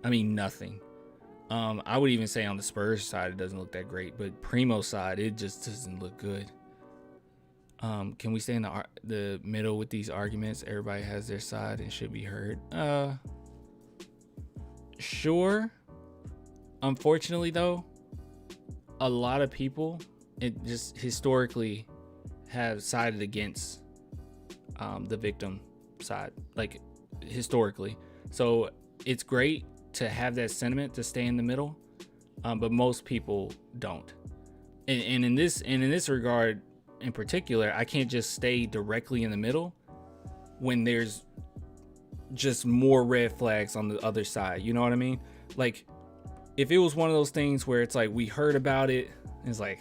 I mean, nothing. I would even say on the Spurs side, it doesn't look that great, but Primo side, it just doesn't look good. Can we stay in the middle with these arguments? Everybody has their side and should be heard. Sure. Unfortunately, though, a lot of people, it just historically have sided against the victim side, like historically. So it's great to have that sentiment to stay in the middle, but most people don't. And in this regard in particular, I can't just stay directly in the middle when there's just more red flags on the other side. You know what I mean? Like, if it was one of those things where it's like we heard about it, it's like,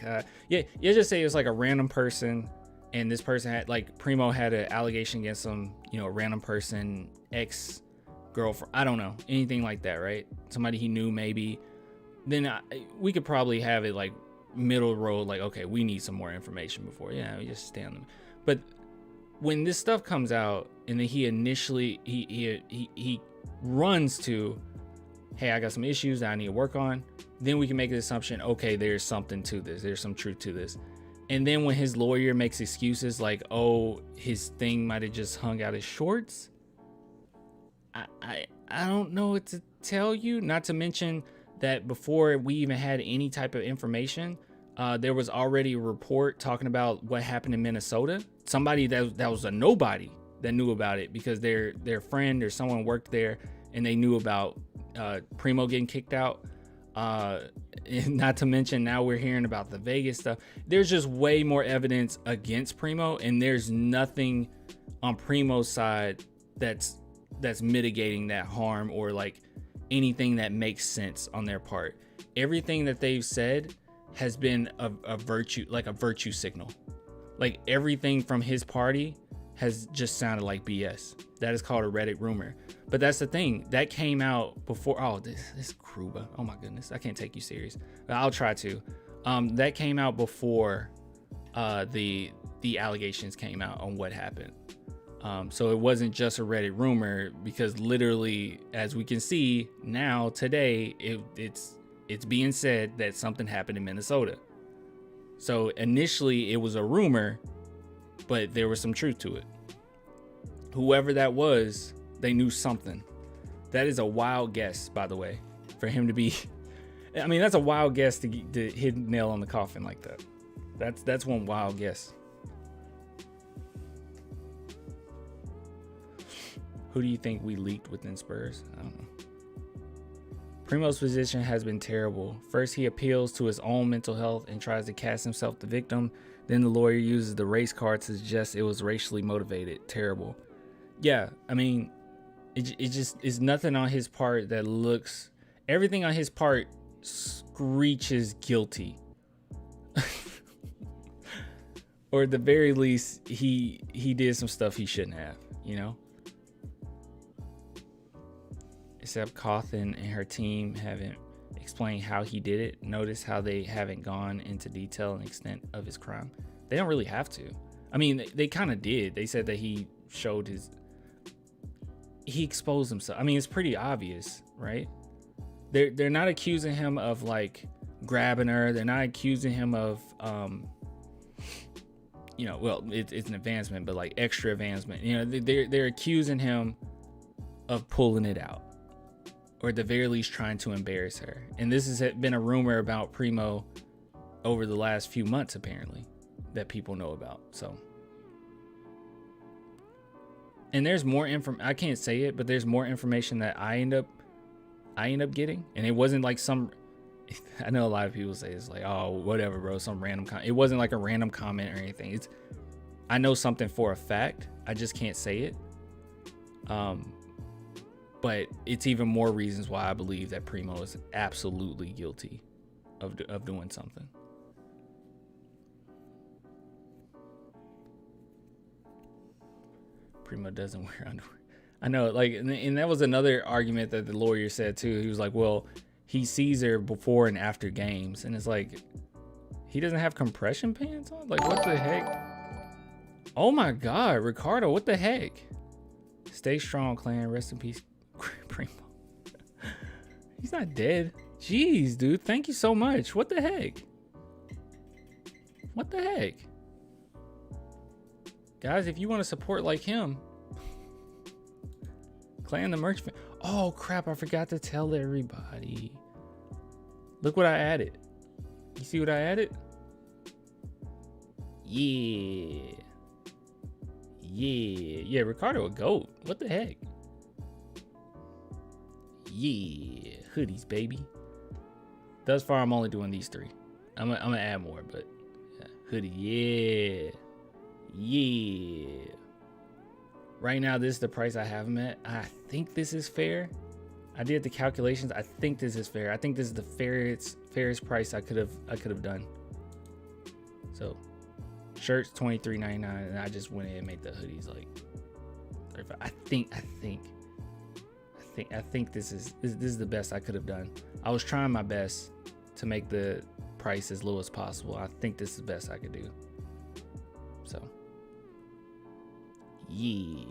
you just say it's like a random person, and this person had, like, Primo had an allegation against some, a random person, ex-girlfriend, I don't know, anything like that, right? Somebody he knew maybe. Then we could probably have it like middle road, like, okay, we need some more information before, we just stay on them. But when this stuff comes out, and then he initially he runs to, hey, I got some issues that I need to work on, then we can make the assumption, okay, there's something to this, there's some truth to this. And then when his lawyer makes excuses like, oh, his thing might have just hung out his shorts, I don't know what to tell you. Not to mention that before we even had any type of information, there was already a report talking about what happened in Minnesota. Somebody that was a nobody that knew about it because their friend or someone worked there, and they knew about Primo getting kicked out. And not to mention now we're hearing about the Vegas stuff. There's just way more evidence against Primo, and there's nothing on Primo's side that's mitigating that harm or like anything that makes sense on their part. Everything that they've said has been a virtue signal. Like, everything from his party has just sounded like BS. That is called a Reddit rumor. But that's the thing that came out before. Oh, this Kruba. Oh my goodness, I can't take you serious. I'll try to. That came out before the allegations came out on what happened. So it wasn't just a Reddit rumor, because literally, as we can see now today, it's being said that something happened in Minnesota. So initially it was a rumor, but there was some truth to it. Whoever that was, they knew something. That is a wild guess, by the way, for him to be. I mean, that's a wild guess to hit a nail on the coffin like that. That's one wild guess. Who do you think we leaked within Spurs? I don't know. Primo's position has been terrible. First, he appeals to his own mental health and tries to cast himself the victim. Then the lawyer uses the race card to suggest it was racially motivated. Terrible. Yeah, I mean, it just is nothing on his part that looks. Everything on his part screeches guilty. Or at the very least, he did some stuff he shouldn't have, Except Cawthon and her team haven't explained how he did it. Notice how they haven't gone into detail and extent of his crime. They don't really have to. I mean, they kind of did. They said that he exposed himself. I mean, it's pretty obvious, right? They're not accusing him of like grabbing her. They're not accusing him of well, it's an advancement, but like extra advancement. They're accusing him of pulling it out, or at the very least trying to embarrass her. And this has been a rumor about Primo over the last few months, apparently, that people know about. So, and there's more I can't say it, but there's more information that I end up getting. And it wasn't like I know a lot of people say it's like, oh, whatever, bro, some random comment. It wasn't like a random comment or anything. I know something for a fact. I just can't say it. But it's even more reasons why I believe that Primo is absolutely guilty of doing something. Primo doesn't wear underwear. I know, like, and that was another argument that the lawyer said too. He was like, well, he sees her before and after games, and it's like, he doesn't have compression pants on? Like, what the heck? Oh my God, Ricardo, what the heck? Stay strong, clan. Rest in peace, Primo. He's not dead. Jeez, dude. Thank you so much. What the heck? What the heck? Guys, if you want to support like him, clan the merch. Oh crap, I forgot to tell everybody. Look what I added. You see what I added? Yeah, Ricardo a goat. What the heck? Yeah, hoodies, baby. thus far, I'm only doing these 3. I'm gonna add more, but yeah. Hoodie, yeah. Right now, this is the price I have them at. I think this is fair. I did the calculations. I think this is fair. I think this is the fairest price I could have done. So, shirts $23.99, and I just went in and made the hoodies like $35. I think this is the best I could have done. I was trying my best to make the price as low as possible. I think this is the best I could do. So, yeah,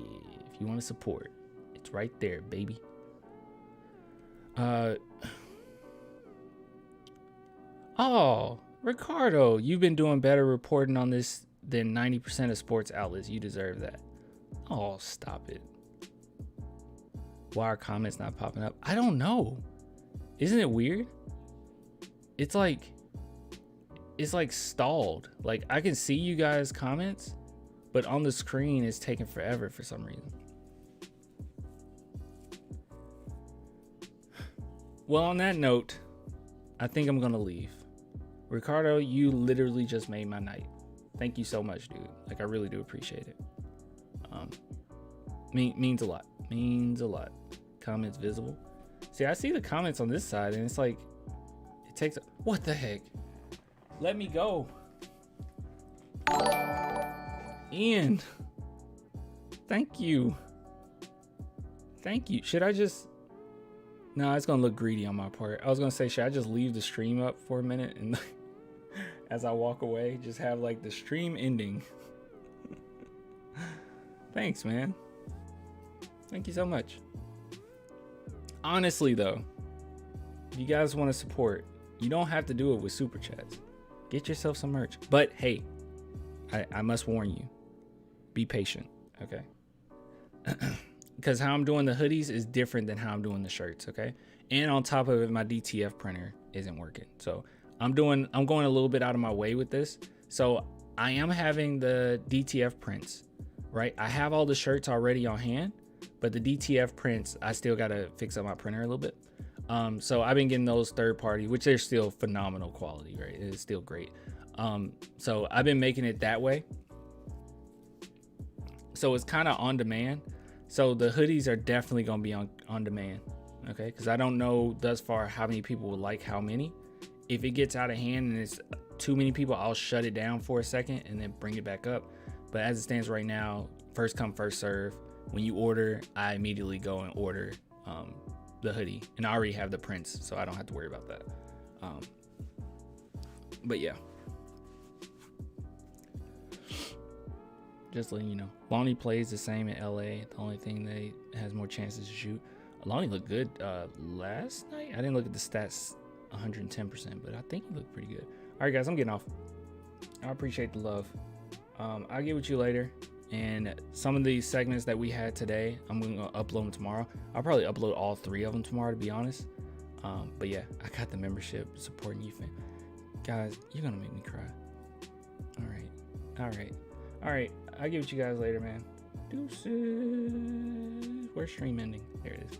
if you want to support, it's right there, baby. Oh, Ricardo, you've been doing better reporting on this than 90% of sports outlets. You deserve that. Oh, stop it. Why are comments not popping up? I don't know. Isn't it weird? It's like stalled. Like, I can see you guys' comments, but on the screen it's taking forever for some reason. Well, on that note, I think I'm gonna leave. Ricardo, you literally just made my night. Thank you so much, dude. Like, I really do appreciate it. Means a lot. Means a lot. Comments visible. See, I see the comments on this side, and it's like, it takes. What the heck? Let me go. Ian. Thank you. Thank you. Should I just? No, it's gonna look greedy on my part. I was gonna say, should I just leave the stream up for a minute and as I walk away, just have like the stream ending? Thanks, man. Thank you so much. Honestly, though, if you guys want to support, you don't have to do it with super chats. Get yourself some merch. But hey, I must warn you, be patient, okay? Because how I'm doing the hoodies is different than how I'm doing the shirts, okay? And on top of it, my DTF printer isn't working. So I'm going a little bit out of my way with this. So I am having the DTF prints, right? I have all the shirts already on hand, but the DTF prints, I still got to fix up my printer a little bit. So I've been getting those third party, which they're still phenomenal quality, right? It's still great. So I've been making it that way. So it's kind of on demand. So the hoodies are definitely going to be on demand, okay? Because I don't know thus far how many people would like how many. If it gets out of hand and it's too many people, I'll shut it down for a second and then bring it back up. But as it stands right now, first come, first serve. When you order, I immediately go and order the hoodie. And I already have the prints, so I don't have to worry about that. But yeah. Just letting you know. Lonnie plays the same in LA. The only thing they has more chances to shoot. Lonnie looked good last night. I didn't look at the stats 110%, but I think he looked pretty good. All right, guys, I'm getting off. I appreciate the love. I'll get with you later. And some of these segments that we had today, I'm going to upload them tomorrow. I'll probably upload all 3 of them tomorrow, to be honest. But yeah, I got the membership supporting you, fam. Guys, you're going to make me cry. All right. I'll get with you guys later, man. Deuces. Where's stream ending? There it is.